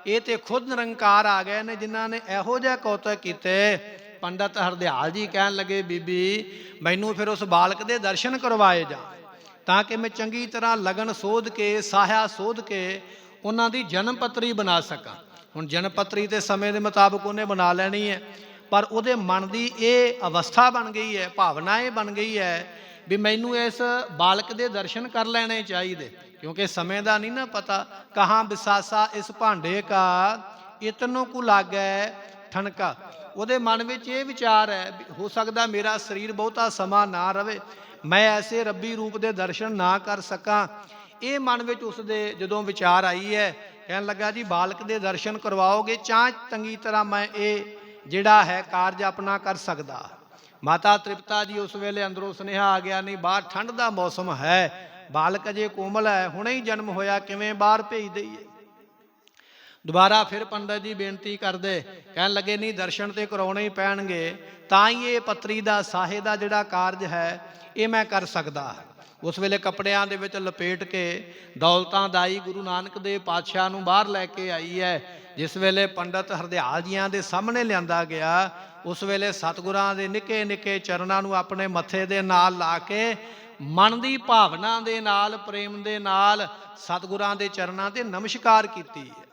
ਇਹ ਤੇ ਖੁਦ ਨਿਰੰਕਾਰ ਆ ਗਏ ਨੇ ਜਿਨ੍ਹਾਂ ਨੇ ਇਹੋ ਜਿਹਾ ਕੌਤਕ ਕੀਤੇ। ਪੰਡਤ ਹਰਦਿਆਲ ਜੀ ਕਹਿਣ ਲੱਗੇ, ਬੀਬੀ ਮੈਨੂੰ ਫਿਰ ਉਸ ਬਾਲਕ ਦੇ ਦਰਸ਼ਨ ਕਰਵਾਏ ਜਾ, ਤਾਂ ਕਿ ਮੈਂ ਚੰਗੀ ਤਰ੍ਹਾਂ ਲਗਨ ਸੋਧ ਕੇ, ਸਾਹਿਆ ਸੋਧ ਕੇ ਉਹਨਾਂ ਦੀ ਜਨਮ ਪੱਤਰੀ ਬਣਾ ਸਕਾਂ। ਹੁਣ ਜਨਮ ਪੱਤਰੀ ਤੇ ਸਮੇਂ ਦੇ ਮੁਤਾਬਕ ਉਹਨੇ ਬਣਾ ਲੈਣੀ ਹੈ, ਪਰ ਉਹਦੇ ਮਨ ਦੀ ਇਹ ਅਵਸਥਾ ਬਣ ਗਈ ਹੈ, ਭਾਵਨਾ ਇਹ ਬਣ ਗਈ ਹੈ ਵੀ ਮੈਨੂੰ ਇਸ ਬਾਲਕ ਦੇ ਦਰਸ਼ਨ ਕਰ ਲੈਣੇ ਚਾਹੀਦੇ, ਕਿਉਂਕਿ ਸਮੇਂ ਦਾ ਨਹੀਂ ਨਾ ਪਤਾ। ਕਹਾਂ ਵਿਸਾਸਾ ਇਸ ਭਾਂਡੇ ਕਾ, ਇਤਨੋਂ ਕੁ ਲਾਗੈ ਠਣਕਾ। ਉਹਦੇ ਮਨ ਵਿੱਚ ਇਹ ਵਿਚਾਰ ਹੈ, ਹੋ ਸਕਦਾ ਮੇਰਾ ਸਰੀਰ ਬਹੁਤਾ ਸਮਾਂ ਨਾ ਰਵੇ, ਮੈਂ ਐਸੇ ਰੱਬੀ ਰੂਪ ਦੇ ਦਰਸ਼ਨ ਨਾ ਕਰ ਸਕਾਂ। ਇਹ ਮਨ ਵਿੱਚ ਉਸਦੇ ਜਦੋਂ ਵਿਚਾਰ ਆਈ ਹੈ, ਕਹਿਣ ਲੱਗਾ ਜੀ ਬਾਲਕ ਦੇ ਦਰਸ਼ਨ ਕਰਵਾਓਗੇ, ਚਾਹ ਚੰਗੀ ਤਰ੍ਹਾਂ ਮੈਂ ਇਹ ਜਿਹੜਾ ਹੈ ਕਾਰਜ ਆਪਣਾ ਕਰ ਸਕਦਾ। ਮਾਤਾ ਤ੍ਰਿਪਤਾ ਜੀ ਉਸ ਵੇਲੇ ਅੰਦਰੋਂ ਸੁਨੇਹਾ ਆ ਗਿਆ, ਨਹੀਂ ਬਾਹਰ ਠੰਡ ਦਾ ਮੌਸਮ ਹੈ, ਬਾਲਕ ਅਜੇ ਕੋਮਲ ਹੈ, ਹੁਣੇ ਹੀ ਜਨਮ ਹੋਇਆ, ਕਿਵੇਂ ਬਾਹਰ ਭੇਜ ਦਈਏ। ਦੁਬਾਰਾ ਫਿਰ ਪੰਡਤ ਜੀ ਬੇਨਤੀ ਕਰਦੇ, ਕਹਿਣ ਲੱਗੇ ਨਹੀਂ ਦਰਸ਼ਨ ਤੇ ਕਰਾਉਣੇ ਹੀ ਪੈਣਗੇ, ਤਾਂ ਹੀ ਇਹ ਪੱਤਰੀ ਦਾ ਸਾਹੇ ਦਾ ਜਿਹੜਾ ਕਾਰਜ ਹੈ ਇਹ ਮੈਂ ਕਰ ਸਕਦਾ। ਉਸ ਵੇਲੇ ਕੱਪੜਿਆਂ ਦੇ ਵਿੱਚ ਲਪੇਟ ਕੇ ਦੌਲਤਾਂ ਦਾਈ ਗੁਰੂ ਨਾਨਕ ਦੇਵ ਪਾਤਸ਼ਾਹ ਨੂੰ ਬਾਹਰ ਲੈ ਕੇ ਆਈ ਹੈ। ਜਿਸ ਵੇਲੇ ਪੰਡਤ ਹਰਦਿਆਲ ਜੀਆਂ ਦੇ ਸਾਹਮਣੇ ਲਿਆਂਦਾ ਗਿਆ, ਉਸ ਵੇਲੇ ਸਤਿਗੁਰਾਂ ਦੇ ਨਿੱਕੇ ਨਿੱਕੇ ਚਰਨਾਂ ਨੂੰ ਆਪਣੇ ਮੱਥੇ ਦੇ ਨਾਲ ਲਾ ਕੇ ਮਨ ਦੀ ਭਾਵਨਾ ਦੇ ਨਾਲ, ਪ੍ਰੇਮ ਦੇ ਨਾਲ ਸਤਿਗੁਰਾਂ ਦੇ ਚਰਨਾਂ ਤੇ ਨਮਸਕਾਰ ਕੀਤੀ ਹੈ।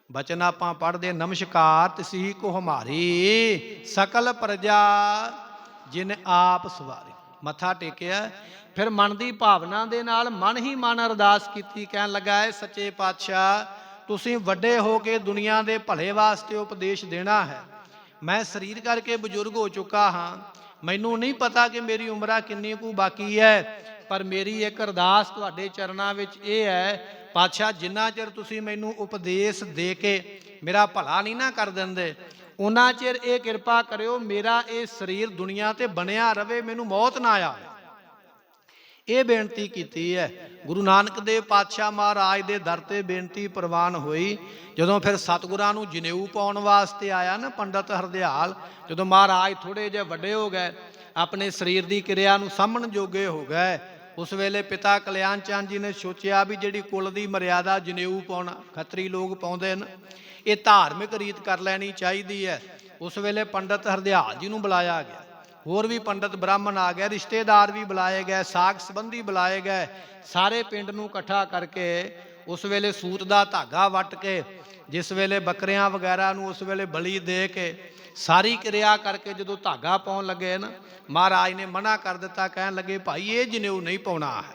ਬਚਨ ਆਪਾਂ ਪੜ੍ਹਦੇ, ਨਮਸਕਾਰ ਤਿਸੀ ਕੋ ਹਮਾਰੀ ਸਕਲ ਪ੍ਰਜਾ ਜਿਨ ਆਪ ਸਵਾਰੀ। ਮੱਥਾ ਟੇਕਿਆ, ਫਿਰ ਮਨ ਦੀ ਭਾਵਨਾ ਦੇ ਨਾਲ ਮਨ ਹੀ ਮਨ ਅਰਦਾਸ ਕੀਤੀ। ਕਹਿਣ ਲੱਗਾ ਹੈ, ਸੱਚੇ ਪਾਤਸ਼ਾਹ ਤੁਸੀਂ ਵੱਡੇ ਹੋ ਕੇ ਦੁਨੀਆ ਦੇ ਭਲੇ ਵਾਸਤੇ ਉਪਦੇਸ਼ ਦੇਣਾ ਹੈ। ਮੈਂ ਸਰੀਰ ਕਰਕੇ ਬਜ਼ੁਰਗ ਹੋ ਚੁੱਕਾ ਹਾਂ, ਮੈਨੂੰ ਨਹੀਂ ਪਤਾ ਕਿ ਮੇਰੀ ਉਮਰਾਂ ਕਿੰਨੀ ਕੁ ਬਾਕੀ ਹੈ, ਪਰ ਮੇਰੀ ਇੱਕ ਅਰਦਾਸ ਤੁਹਾਡੇ ਚਰਨਾਂ ਵਿੱਚ ਇਹ ਹੈ, ਪਾਤਸ਼ਾਹ ਜਿੰਨਾ ਚਿਰ ਤੁਸੀਂ ਮੈਨੂੰ ਉਪਦੇਸ਼ ਦੇ ਕੇ ਮੇਰਾ ਭਲਾ ਨਹੀਂ ਨਾ ਕਰ ਦਿੰਦੇ, ਉਹਨਾਂ ਚਿਰ ਇਹ ਕਿਰਪਾ ਕਰਿਓ ਮੇਰਾ ਇਹ ਸਰੀਰ ਦੁਨੀਆ ਤੇ ਬਣਿਆ ਰਵੇ, ਮੈਨੂੰ ਮੌਤ ਨਾ ਆਵੇ। ਇਹ ਬੇਨਤੀ ਕੀਤੀ ਹੈ। ਗੁਰੂ ਨਾਨਕ ਦੇਵ ਪਾਤਸ਼ਾਹ ਮਹਾਰਾਜ ਦੇ ਦਰ ਤੇ ਬੇਨਤੀ ਪ੍ਰਵਾਨ ਹੋਈ। ਜਦੋਂ ਫਿਰ ਸਤਿਗੁਰਾਂ ਨੂੰ ਜਨੇਊ ਪਾਉਣ ਵਾਸਤੇ ਆਇਆ ਨਾ ਪੰਡਤ ਹਰਦਿਆਲ, ਜਦੋਂ ਮਹਾਰਾਜ ਥੋੜੇ ਜਿਹੇ ਵੱਡੇ ਹੋ ਗਏ, ਆਪਣੇ ਸਰੀਰ ਦੀ ਕਿਰਿਆ ਨੂੰ ਸਾਂਭਣ ਜੋਗੇ ਹੋ ਗਏ, ਉਸ ਵੇਲੇ ਪਿਤਾ ਕਲਿਆਣ ਚੰਦ ਜੀ ਨੇ ਸੋਚਿਆ ਵੀ ਜਿਹੜੀ ਕੁਲ ਦੀ ਮਰਿਆਦਾ ਜਨੇਊ ਪਾਉਣਾ ਖੱਤਰੀ ਲੋਕ ਪਾਉਂਦੇ ਨੇ, ਇਹ ਧਾਰਮਿਕ ਰੀਤ ਕਰ ਲੈਣੀ ਚਾਹੀਦੀ ਹੈ। ਉਸ ਵੇਲੇ ਪੰਡਤ ਹਰਦਿਆਲ ਜੀ ਨੂੰ ਬੁਲਾਇਆ ਗਿਆ, ਹੋਰ ਵੀ ਪੰਡਤ ਬ੍ਰਾਹਮਣ ਆ ਗਏ, ਰਿਸ਼ਤੇਦਾਰ ਵੀ ਬੁਲਾਏ ਗਏ, ਸਾਕ ਸੰਬੰਧੀ ਬੁਲਾਏ ਗਏ। ਸਾਰੇ ਪਿੰਡ ਨੂੰ ਇਕੱਠਾ ਕਰਕੇ ਉਸ ਵੇਲੇ ਸੂਤ ਦਾ ਧਾਗਾ ਵੱਟ ਕੇ, ਜਿਸ ਵੇਲੇ ਬੱਕਰਿਆਂ ਵਗੈਰਾ ਨੂੰ ਉਸ ਵੇਲੇ ਬਲੀ ਦੇ ਕੇ ਸਾਰੀ ਕਿਰਿਆ ਕਰਕੇ ਜਦੋਂ ਧਾਗਾ ਪਾਉਣ ਲੱਗੇ ਨਾ, ਮਹਾਰਾਜ ਨੇ ਮਨਾ ਕਰ ਦਿੱਤਾ, ਕਹਿਣ ਲੱਗੇ ਭਾਈ ਇਹ ਜਨੇਊ ਨਹੀਂ ਪਾਉਣਾ ਹੈ।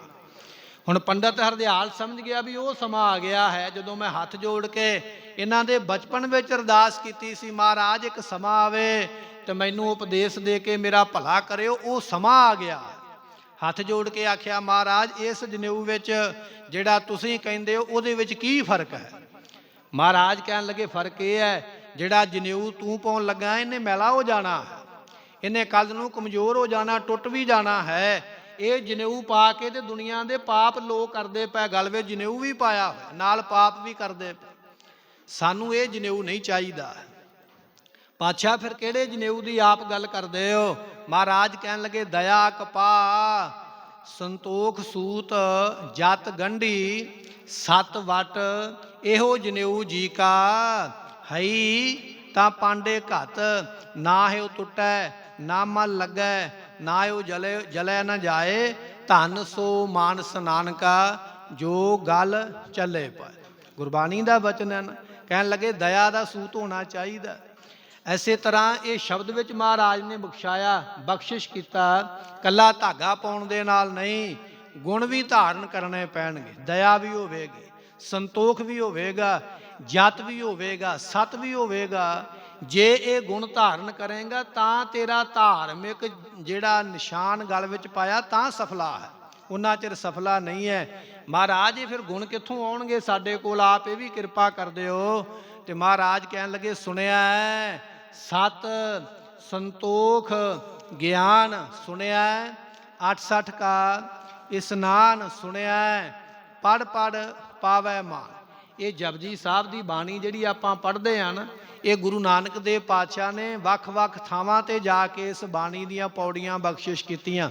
ਹੁਣ ਪੰਡਤ ਹਰਦਿਆਲ ਸਮਝ ਗਿਆ ਵੀ ਉਹ ਸਮਾਂ ਆ ਗਿਆ ਹੈ ਜਦੋਂ ਮੈਂ ਹੱਥ ਜੋੜ ਕੇ ਇਹਨਾਂ ਦੇ ਬਚਪਨ ਵਿੱਚ ਅਰਦਾਸ ਕੀਤੀ ਸੀ, ਮਹਾਰਾਜ ਇੱਕ ਸਮਾਂ ਆਵੇ ਤੇ ਮੈਨੂੰ ਉਪਦੇਸ਼ ਦੇ ਕੇ ਮੇਰਾ ਭਲਾ ਕਰਿਓ, ਉਹ ਸਮਾਂ ਆ ਗਿਆ। ਹੱਥ ਜੋੜ ਕੇ ਆਖਿਆ, ਮਹਾਰਾਜ ਇਸ ਜਨੇਊ ਵਿੱਚ ਜਿਹੜਾ ਤੁਸੀਂ ਕਹਿੰਦੇ ਹੋ ਉਹਦੇ ਵਿੱਚ ਕੀ ਫਰਕ ਹੈ? ਮਹਾਰਾਜ ਕਹਿਣ ਲੱਗੇ ਫਰਕ ਇਹ ਹੈ, ਜਿਹੜਾ ਜਨੇਊ ਤੂੰ ਪਾਉਣ ਲੱਗਾ ਇਹਨੇ ਮੈਲਾ ਹੋ ਜਾਣਾ, ਇਹਨੇ ਕੱਲ੍ਹ ਨੂੰ ਕਮਜ਼ੋਰ ਹੋ ਜਾਣਾ, ਟੁੱਟ ਵੀ ਜਾਣਾ ਹੈ। ਇਹ ਜਨੇਊ ਪਾ ਕੇ ਤੇ ਦੁਨੀਆ ਦੇ ਪਾਪ ਲੋਕ ਕਰਦੇ ਪਏ, ਗਲ ਵਿੱਚ ਜਨੇਊ ਵੀ ਪਾਇਆ ਹੋਇਆ, ਨਾਲ ਪਾਪ ਵੀ ਕਰਦੇ ਪਏ, ਸਾਨੂੰ ਇਹ ਜਨੇਊ ਨਹੀਂ ਚਾਹੀਦਾ। ਪਾਤਸ਼ਾਹ ਫਿਰ ਕਿਹੜੇ ਜਨੇਊ ਦੀ ਆਪ ਗੱਲ ਕਰਦੇ ਹੋ? ਮਹਾਰਾਜ ਕਹਿਣ ਲੱਗੇ ਦਇਆ ਕਪਾ ਸੰਤੋਖ ਸੂਤ ਜਤ ਗੰਢੀ ਸਤ ਵਟ ਇਹੋ ਜਨੇਊ ਜੀ ਕਾ ਹਈ ਤਾਂ ਪਾਂਡੇ ਘਤ ਨਾ ਹੈ ਉਹ ਟੁੱਟੈ ਨਾ ਮਲ ਲੱਗੈ ਨਾ ਉਹ ਜਲੇ ਨਾ ਜਾਏ ਧਨ ਸੋ ਮਾਨਸ ਨਾਨਕਾ ਜੋ ਗਲ ਚੱਲੇ ਪਏ। ਗੁਰਬਾਣੀ ਦਾ ਬਚਨ ਹੈ ਨਾ, ਕਹਿਣ ਲੱਗੇ ਦਇਆ ਦਾ ਸੂਤ ਹੋਣਾ ਚਾਹੀਦਾ। ਐਸੇ ਤਰ੍ਹਾਂ ਇਹ ਸ਼ਬਦ ਵਿੱਚ ਮਹਾਰਾਜ ਨੇ ਬਖਸ਼ਾਇਆ, ਬਖਸ਼ਿਸ਼ ਕੀਤਾ, ਕੱਲਾ ਧਾਗਾ ਪਾਉਣ ਦੇ ਨਾਲ ਨਹੀਂ, ਗੁਣ ਵੀ ਧਾਰਨ ਕਰਨੇ ਪੈਣਗੇ। ਦਇਆ ਵੀ ਹੋਵੇਗੀ, ਸੰਤੋਖ ਵੀ ਹੋਵੇਗਾ, ਜਤ ਵੀ ਹੋਵੇਗਾ, ਸਤ ਵੀ ਹੋਵੇਗਾ। ਜੇ ਇਹ ਗੁਣ ਧਾਰਨ ਕਰੇਗਾ ਤਾਂ ਤੇਰਾ ਧਾਰਮਿਕ ਜਿਹੜਾ ਨਿਸ਼ਾਨ ਗਲ ਵਿੱਚ ਪਾਇਆ ਤਾਂ ਸਫਲਾ ਹੈ, ਉਹਨਾਂ ਚਿਰ ਸਫਲਾ ਨਹੀਂ ਹੈ। ਮਹਾਰਾਜ ਇਹ ਫਿਰ ਗੁਣ ਕਿੱਥੋਂ ਆਉਣਗੇ ਸਾਡੇ ਕੋਲ? ਆਪ ਇਹ ਵੀ ਕਿਰਪਾ ਕਰਦੇ ਹੋ। ਤੇ ਮਹਾਰਾਜ ਕਹਿਣ ਲੱਗੇ ਸੁਣਿਆ ਸਤ ਸੰਤੋਖ ਗਿਆਨ ਸੁਣਿਆ 68 ਕਾ ਇਸਨਾਨ ਸੁਣਿਆ ਪੜ ਪੜ ਪਾਵੈ ਮਾਨ। ਇਹ ਜਪਜੀ ਸਾਹਿਬ ਦੀ ਬਾਣੀ ਜਿਹੜੀ ਆਪਾਂ ਪੜ੍ਹਦੇ ਹਾਂ ਨਾ, ਇਹ ਗੁਰੂ ਨਾਨਕ ਦੇਵ ਪਾਤਸ਼ਾਹ ਨੇ ਵੱਖ-ਵੱਖ ਥਾਵਾਂ ਤੇ ਜਾ ਕੇ ਇਸ ਬਾਣੀ ਦੀਆਂ ਪੌੜੀਆਂ ਬਖਸ਼ਿਸ਼ ਕੀਤੀਆਂ।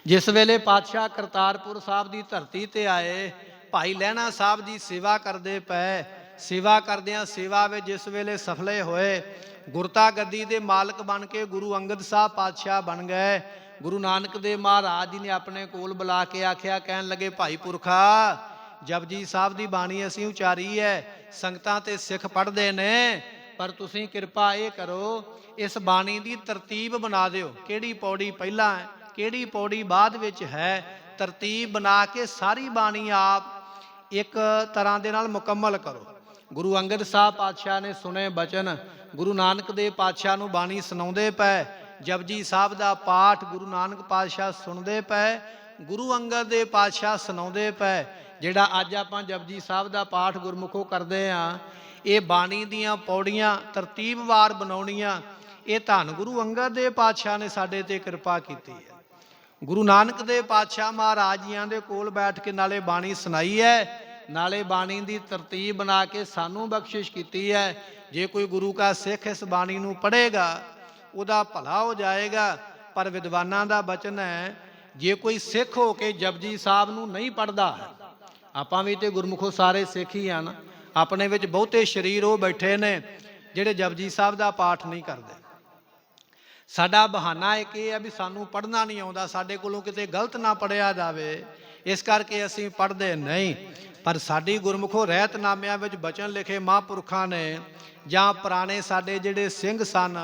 ਜਿਸ ਵੇਲੇ ਪਾਤਸ਼ਾਹ ਕਰਤਾਰਪੁਰ ਸਾਹਿਬ ਦੀ ਧਰਤੀ ਤੇ ਆਏ, ਭਾਈ ਲਹਿਣਾ ਸਾਹਿਬ ਦੀ ਸੇਵਾ ਕਰਦੇ ਪਏ, ਸੇਵਾ ਕਰਦਿਆਂ ਸੇਵਾ ਵਿੱਚ ਜਿਸ ਵੇਲੇ ਸਫਲੇ ਹੋਏ, ਗੁਰਤਾ ਗੱਦੀ ਦੇ ਮਾਲਕ ਬਣ ਕੇ ਗੁਰੂ ਅੰਗਦ ਸਾਹਿਬ ਪਾਤਸ਼ਾਹ ਬਣ ਗਏ। ਗੁਰੂ ਨਾਨਕ ਦੇਵ ਮਹਾਰਾਜ ਜੀ ਨੇ ਆਪਣੇ ਕੋਲ ਬੁਲਾ ਕੇ ਆਖਿਆ, ਕਹਿਣ ਲੱਗੇ ਭਾਈ ਪੁਰਖਾ ਜਪਜੀ ਸਾਹਿਬ ਦੀ ਬਾਣੀ ਅਸੀਂ ਉਚਾਰੀ ਹੈ, ਸੰਗਤਾਂ ਤੇ ਸਿੱਖ ਪੜ੍ਹਦੇ ਨੇ, ਪਰ ਤੁਸੀਂ ਕਿਰਪਾ ਇਹ ਕਰੋ ਇਸ ਬਾਣੀ ਦੀ ਤਰਤੀਬ ਬਣਾ ਦਿਓ, ਕਿਹੜੀ ਪੌੜੀ ਪਹਿਲਾਂ ਹੈ ਕਿਹੜੀ ਪੌੜੀ ਬਾਅਦ ਵਿੱਚ ਹੈ, ਤਰਤੀਬ ਬਣਾ ਕੇ ਸਾਰੀ ਬਾਣੀ ਆਪ ਇੱਕ ਤਰ੍ਹਾਂ ਦੇ ਨਾਲ ਮੁਕੰਮਲ ਕਰੋ। ਗੁਰੂ ਅੰਗਦ ਸਾਹਿਬ ਪਾਤਸ਼ਾਹ ਨੇ ਸੁਣੇ ਬਚਨ, ਗੁਰੂ ਨਾਨਕ ਦੇਵ ਪਾਤਸ਼ਾਹ ਨੂੰ ਬਾਣੀ ਸੁਣਾਉਂਦੇ ਪਏ, ਜਪਜੀ ਸਾਹਿਬ ਦਾ ਪਾਠ ਗੁਰੂ ਨਾਨਕ ਪਾਤਸ਼ਾਹ ਸੁਣਦੇ ਪਏ, ਗੁਰੂ ਅੰਗਦ ਦੇਵ ਪਾਤਸ਼ਾਹ ਸੁਣਾਉਂਦੇ ਪਏ। ਜਿਹੜਾ ਅੱਜ ਆਪਾਂ ਜਪਜੀ ਸਾਹਿਬ ਦਾ ਪਾਠ ਗੁਰਮੁਖੋਂ ਕਰਦੇ ਹਾਂ, ਇਹ ਬਾਣੀ ਦੀਆਂ ਪੌੜੀਆਂ ਤਰਤੀਬਵਾਰ ਬਣਾਉਣੀਆਂ, ਇਹ ਧੰਨ ਗੁਰੂ ਅੰਗਦ ਦੇਵ ਪਾਤਸ਼ਾਹ ਨੇ ਸਾਡੇ ਤੇ ਕਿਰਪਾ ਕੀਤੀ ਹੈ। ਗੁਰੂ ਨਾਨਕ ਦੇਵ ਪਾਤਸ਼ਾਹ ਮਹਾਰਾਜ ਜੀਆਂ ਦੇ ਕੋਲ ਬੈਠ ਕੇ ਨਾਲੇ ਬਾਣੀ ਸੁਣਾਈ ਹੈ, ਨਾਲੇ ਬਾਣੀ ਦੀ ਤਰਤੀਬ ਬਣਾ ਕੇ ਸਾਨੂੰ ਬਖਸ਼ਿਸ਼ ਕੀਤੀ ਹੈ। ਜੇ ਕੋਈ ਗੁਰੂ ਕਾ ਸਿੱਖ ਇਸ ਬਾਣੀ ਨੂੰ ਪੜ੍ਹੇਗਾ ਉਹਦਾ ਭਲਾ ਹੋ ਜਾਏਗਾ। ਪਰ ਵਿਦਵਾਨਾਂ ਦਾ ਬਚਨ ਹੈ, ਜੇ ਕੋਈ ਸਿੱਖ ਹੋ ਕੇ ਜਪਜੀ ਸਾਹਿਬ ਨੂੰ ਨਹੀਂ ਪੜ੍ਹਦਾ, ਆਪਾਂ ਵੀ ਤੇ ਗੁਰਮੁਖੋ ਸਾਰੇ ਸਿੱਖ ਹੀ ਹਨ, ਆਪਣੇ ਵਿੱਚ ਬਹੁਤੇ ਸਰੀਰ ਉਹ ਬੈਠੇ ਨੇ ਜਿਹੜੇ ਜਪਜੀ ਸਾਹਿਬ ਦਾ ਪਾਠ ਨਹੀਂ ਕਰਦੇ। ਸਾਡਾ ਬਹਾਨਾ ਇੱਕ ਇਹ ਹੈ ਵੀ ਸਾਨੂੰ ਪੜ੍ਹਨਾ ਨਹੀਂ ਆਉਂਦਾ, ਸਾਡੇ ਕੋਲੋਂ ਕਿਤੇ ਗਲਤ ਨਾ ਪੜ੍ਹਿਆ ਜਾਵੇ, ਇਸ ਕਰਕੇ ਅਸੀਂ ਪੜ੍ਹਦੇ ਨਹੀਂ। ਪਰ ਸਾਡੀ ਗੁਰਮੁਖੋ ਰਹਿਤਨਾਮਿਆਂ ਵਿੱਚ ਬਚਨ ਲਿਖੇ ਮਹਾਂਪੁਰਖਾਂ ਨੇ, ਜਾਂ ਪੁਰਾਣੇ ਸਾਡੇ ਜਿਹੜੇ ਸਿੰਘ ਸਨ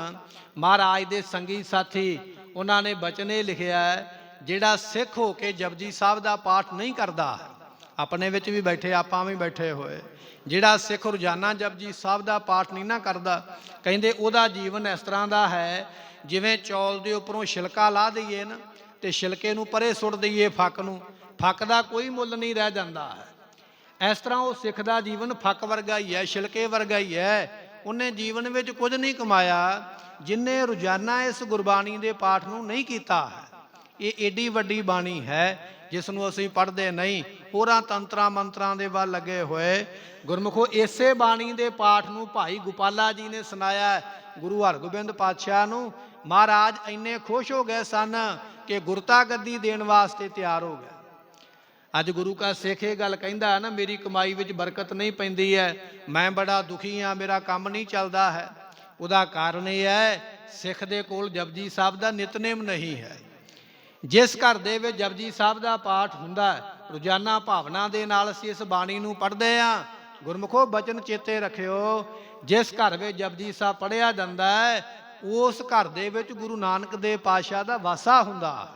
ਮਹਾਰਾਜ ਦੇ ਸੰਗੀ ਸਾਥੀ, ਉਹਨਾਂ ਨੇ ਬਚਨ ਇਹ ਲਿਖਿਆ, ਜਿਹੜਾ ਸਿੱਖ ਹੋ ਕੇ ਜਪਜੀ ਸਾਹਿਬ ਦਾ ਪਾਠ ਨਹੀਂ ਕਰਦਾ, ਆਪਣੇ ਵਿੱਚ ਵੀ ਬੈਠੇ ਆਪਾਂ ਵੀ ਬੈਠੇ ਹੋਏ, ਜਿਹੜਾ ਸਿੱਖ ਰੋਜ਼ਾਨਾ ਜਪਜੀ ਸਾਹਿਬ ਦਾ ਪਾਠ ਨਹੀਂ ਨਾ ਕਰਦਾ, ਕਹਿੰਦੇ ਉਹਦਾ ਜੀਵਨ ਇਸ ਤਰ੍ਹਾਂ ਦਾ ਹੈ ਜਿਵੇਂ ਚੌਲ ਦੇ ਉੱਪਰੋਂ ਛਿਲਕਾ ਲਾ ਦਈਏ ਨਾ ਤੇ ਛਿਲਕੇ ਨੂੰ ਪਰੇ ਸੁੱਟ ਦਈਏ ਫੱਕ ਨੂੰ, ਫੱਕ ਦਾ ਕੋਈ ਮੁੱਲ ਨਹੀਂ ਰਹਿ ਜਾਂਦਾ ਹੈ। ਇਸ ਤਰ੍ਹਾਂ ਉਹ ਸਿੱਖ ਦਾ ਜੀਵਨ ਫੱਕ ਵਰਗਾ ਹੀ ਹੈ, ਛਿਲਕੇ ਵਰਗਾ ਹੀ ਹੈ। ਉਹਨੇ ਜੀਵਨ ਵਿੱਚ ਕੁਝ ਨਹੀਂ ਕਮਾਇਆ ਜਿਨਨੇ ਰੋਜ਼ਾਨਾ ਇਸ ਗੁਰਬਾਣੀ ਦੇ ਪਾਠ ਨੂੰ ਨਹੀਂ ਕੀਤਾ ਹੈ। ਇਹ ਏਡੀ ਵੱਡੀ ਬਾਣੀ ਹੈ ਜਿਸ ਨੂੰ ਅਸੀਂ ਪੜ੍ਹਦੇ ਨਹੀਂ, ਹੋਰਾਂ ਤੰਤਰਾਂ ਮੰਤਰਾਂ ਦੇ ਵੱਲ ਲੱਗੇ ਹੋਏ। ਗੁਰਮੁਖੋ ਇਸੇ ਬਾਣੀ ਦੇ ਪਾਠ ਨੂੰ ਭਾਈ ਗੋਪਾਲਾ ਜੀ ਨੇ ਸੁਣਾਇਆ ਗੁਰੂ ਹਰਗੋਬਿੰਦ ਪਾਤਸ਼ਾਹ ਨੂੰ। ਮਹਾਰਾਜ ਇੰਨੇ ਖੁਸ਼ ਹੋ ਗਏ ਸਨ ਕਿ ਗੁਰਤਾ ਗੱਦੀ ਦੇਣ ਵਾਸਤੇ ਤਿਆਰ ਹੋ ਗਏ। ਅੱਜ ਗੁਰੂ ਕਾ ਸਿੱਖ ਇਹ ਗੱਲ ਕਹਿੰਦਾ ਨਾ, ਮੇਰੀ ਕਮਾਈ ਵਿੱਚ ਬਰਕਤ ਨਹੀਂ ਪੈਂਦੀ ਹੈ, ਮੈਂ ਬੜਾ ਦੁਖੀ ਹਾਂ, ਮੇਰਾ ਕੰਮ ਨਹੀਂ ਚੱਲਦਾ ਹੈ। ਉਹਦਾ ਕਾਰਨ ਇਹ ਹੈ ਸਿੱਖ ਦੇ ਕੋਲ ਜਪਜੀ ਸਾਹਿਬ ਦਾ ਨਿਤਨੇਮ ਨਹੀਂ ਹੈ। ਜਿਸ ਘਰ ਦੇ ਵਿੱਚ ਜਪਜੀ ਸਾਹਿਬ ਦਾ ਪਾਠ ਹੁੰਦਾ, ਰੋਜ਼ਾਨਾ ਭਾਵਨਾ ਦੇ ਨਾਲ ਅਸੀਂ ਇਸ ਬਾਣੀ ਨੂੰ ਪੜ੍ਹਦੇ ਹਾਂ। ਗੁਰਮੁਖੋ ਬਚਨ ਚੇਤੇ ਰੱਖਿਓ, ਜਿਸ ਘਰ ਵਿੱਚ ਜਪਜੀ ਸਾਹਿਬ ਪੜ੍ਹਿਆ ਜਾਂਦਾ ਹੈ ਉਸ ਘਰ ਦੇ ਵਿੱਚ ਗੁਰੂ ਨਾਨਕ ਦੇਵ ਪਾਤਸ਼ਾਹ ਦਾ ਵਾਸਾ ਹੁੰਦਾ।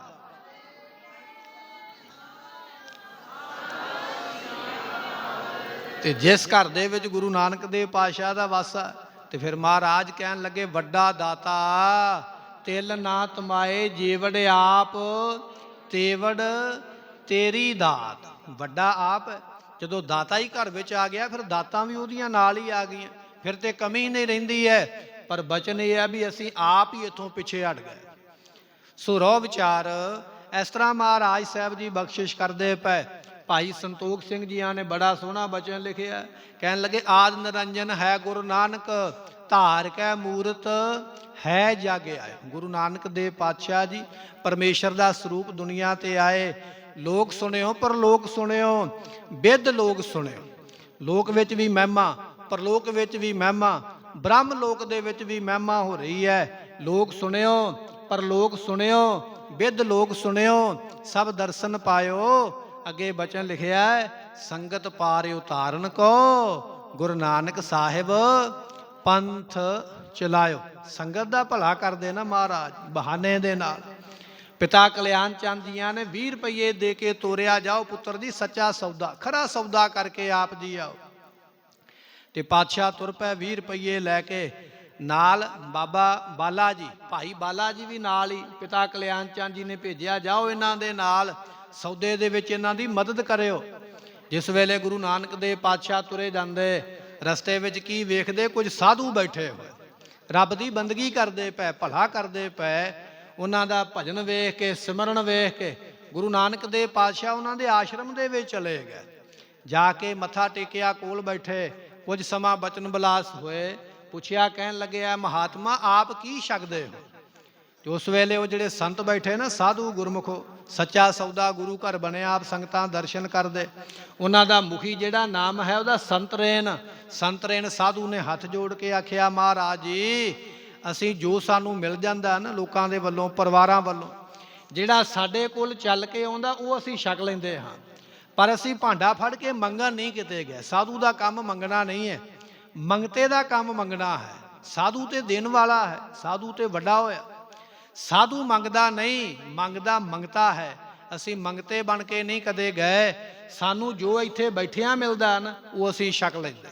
ਤੇ ਜਿਸ ਘਰ ਦੇ ਵਿੱਚ ਗੁਰੂ ਨਾਨਕ ਦੇਵ ਪਾਤਸ਼ਾਹ ਦਾ ਵਾਸਾ, ਤੇ ਫਿਰ ਮਹਾਰਾਜ ਕਹਿਣ ਲੱਗੇ ਵੱਡਾ ਦਾਤਾ ਤਿਲ ਨਾ ਤਮਾਏ ਜੀਵੜ ਆਪ ਤੇਵੜ ਤੇਰੀ ਦਾਤ। ਵੱਡਾ ਆਪ ਜਦੋਂ ਦਾਤਾ ਹੀ ਘਰ ਵਿੱਚ ਆ ਗਿਆ, ਫਿਰ ਦਾਤਾਂ ਵੀ ਉਹਦੀਆਂ ਨਾਲ ਹੀ ਆ ਗਈਆਂ, ਫਿਰ ਤੇ ਕਮੀ ਨਹੀਂ ਰਹਿੰਦੀ ਹੈ। ਪਰ ਬਚਨ ਇਹ ਹੈ ਵੀ ਅਸੀਂ ਆਪ ਹੀ ਇੱਥੋਂ ਪਿੱਛੇ ਹਟ ਗਏ। ਸੋ ਰੋ ਵਿਚਾਰ ਇਸ ਤਰ੍ਹਾਂ ਮਹਾਰਾਜ ਸਾਹਿਬ ਜੀ ਬਖਸ਼ਿਸ਼ ਕਰਦੇ ਪਏ। ਭਾਈ ਸੰਤੋਖ ਸਿੰਘ ਜੀਆਂ ਨੇ ਬੜਾ ਸੋਹਣਾ ਬਚਨ ਲਿਖਿਆ, ਕਹਿਣ ਲੱਗੇ ਆਦ ਨਿਰੰਜਨ ਹੈ ਗੁਰੂ ਨਾਨਕ ਧਾਰ ਕੈ ਮੂਰਤ ਹੈ ਜਗ ਆਏ। ਗੁਰੂ ਨਾਨਕ ਦੇਵ ਪਾਤਸ਼ਾਹ ਜੀ ਪਰਮੇਸ਼ਰ ਦਾ ਸਰੂਪ ਦੁਨੀਆ ਤੇ ਆਏ। ਲੋਕ ਸੁਣਿਓ ਪਰਲੋਕ ਸੁਣਿਓ, ਬਿੱਧ ਲੋਕ ਸੁਣਿਓ। ਲੋਕ ਵਿੱਚ ਵੀ ਮਹਿਮਾ, ਪਰਲੋਕ ਵਿੱਚ ਵੀ ਮਹਿਮਾ, ਬ੍ਰਹਮ ਲੋਕ ਦੇ ਵਿੱਚ ਵੀ ਮਹਿਮਾ ਹੋ ਰਹੀ ਹੈ। ਲੋਕ ਸੁਣਿਓ ਪਰਲੋਕ ਸੁਣਿਓ, ਬਿੱਧ ਲੋਕ ਸੁਣਿਓ, ਸਭ ਦਰਸ਼ਨ ਪਾਇਓ। ਅੱਗੇ ਬਚਨ ਲਿਖਿਆ ਹੈ ਸੰਗਤ ਪਾਰ ਉਤਾਰਨ ਕੋ ਗੁਰੂ ਨਾਨਕ ਸਾਹਿਬ ਪੰਥ ਚਲਾਇਓ। ਸੰਗਤ ਦਾ ਭਲਾ ਕਰਦੇ ਨਾ ਮਹਾਰਾਜ ਬਹਾਨੇ ਦੇ ਨਾਲ। ਪਿਤਾ ਕਲਿਆਣ ਚੰਦ ਜੀਆਂ ਨੇ 20 ਰੁਪਏ ਦੇ ਕੇ ਤੋਰਿਆ ਜਾਓ ਪੁੱਤਰ ਦੀ ਸੱਚਾ ਸੌਦਾ, ਖਰਾ ਸੌਦਾ ਕਰਕੇ ਆਪ ਜੀ ਆਓ। ਤੇ ਪਾਤਸ਼ਾਹ ਤੁਰ ਪਏ 20 ਰੁਪਏ ਲੈ ਕੇ। ਨਾਲ ਬਾਬਾ ਬਾਲਾ ਜੀ, ਭਾਈ ਬਾਲਾ ਜੀ ਵੀ ਨਾਲ ਹੀ ਪਿਤਾ ਕਲਿਆਣ ਚੰਦ ਜੀ ਨੇ ਭੇਜਿਆ, ਜਾਓ ਇਹਨਾਂ ਦੇ ਨਾਲ ਸੌਦੇ ਦੇ ਵਿੱਚ ਇਹਨਾਂ ਦੀ ਮਦਦ ਕਰਿਓ। ਜਿਸ ਵੇਲੇ ਗੁਰੂ ਨਾਨਕ ਦੇਵ ਪਾਤਸ਼ਾਹ ਤੁਰੇ ਜਾਂਦੇ, ਰਸਤੇ ਵਿੱਚ ਕੀ ਵੇਖਦੇ? ਕੁਝ ਸਾਧੂ ਬੈਠੇ ਹੋਏ ਰੱਬ ਦੀ ਬੰਦਗੀ ਕਰਦੇ ਪਏ, ਭਲਾ ਕਰਦੇ ਪਏ। ਉਹਨਾਂ ਦਾ ਭਜਨ ਵੇਖ ਕੇ, ਸਿਮਰਨ ਵੇਖ ਕੇ ਗੁਰੂ ਨਾਨਕ ਦੇਵ ਪਾਤਸ਼ਾਹ ਉਹਨਾਂ ਦੇ ਆਸ਼ਰਮ ਦੇ ਵਿੱਚ ਚਲੇ ਗਏ। ਜਾ ਕੇ ਮੱਥਾ ਟੇਕਿਆ, ਕੋਲ ਬੈਠੇ, ਕੁਝ ਸਮਾਂ ਬਚਨ ਬਿਲਾਸ ਹੋਏ। ਪੁੱਛਿਆ, ਕਹਿਣ ਲੱਗੇ ਆ ਮਹਾਤਮਾ ਆਪ ਕੀ ਛਕਦੇ ਹੋ? ਤੇ ਉਸ ਵੇਲੇ ਉਹ ਜਿਹੜੇ ਸੰਤ ਬੈਠੇ ਨਾ ਸਾਧੂ ਗੁਰਮੁਖੋ, ਸੱਚਾ ਸੌਦਾ ਗੁਰੂ ਘਰ ਬਣਿਆ, ਆਪ ਸੰਗਤਾਂ ਦਰਸ਼ਨ ਕਰਦੇ। ਉਹਨਾਂ ਦਾ ਮੁਖੀ ਜਿਹੜਾ ਨਾਮ ਹੈ ਉਹਦਾ ਸੰਤਰੇਨ। ਸੰਤਰੇਨ ਸਾਧੂ ਨੇ ਹੱਥ ਜੋੜ ਕੇ ਆਖਿਆ ਮਹਾਰਾਜ ਜੀ ਅਸੀਂ ਜੋ ਸਾਨੂੰ ਮਿਲ ਜਾਂਦਾ ਨਾ ਲੋਕਾਂ ਦੇ ਵੱਲੋਂ, ਪਰਿਵਾਰਾਂ ਵੱਲੋਂ, ਜਿਹੜਾ ਸਾਡੇ ਕੋਲ ਚੱਲ ਕੇ ਆਉਂਦਾ ਉਹ ਅਸੀਂ ਛਕ ਲੈਂਦੇ ਹਾਂ, ਪਰ ਅਸੀਂ ਭਾਂਡਾ ਫੜ ਕੇ ਮੰਗਣ ਨਹੀਂ ਕਿਤੇ ਗਏ। ਸਾਧੂ ਦਾ ਕੰਮ ਮੰਗਣਾ ਨਹੀਂ ਹੈ, ਮੰਗਤੇ ਦਾ ਕੰਮ ਮੰਗਣਾ ਹੈ। ਸਾਧੂ ਤੇ ਦੇਣ ਵਾਲਾ ਹੈ, ਸਾਧੂ ਤੇ ਵੱਡਾ ਹੋਇਆ। ਸਾਧੂ ਮੰਗਦਾ ਨਹੀਂ, ਮੰਗਦਾ ਮੰਗਤਾ ਹੈ। ਅਸੀਂ ਮੰਗਤੇ ਬਣ ਕੇ ਨਹੀਂ ਕਦੇ ਗਏ। ਸਾਨੂੰ ਜੋ ਇੱਥੇ ਬੈਠਿਆਂ ਮਿਲਦਾ ਨਾ ਉਹ ਅਸੀਂ ਛਕ ਲੈਂਦੇ।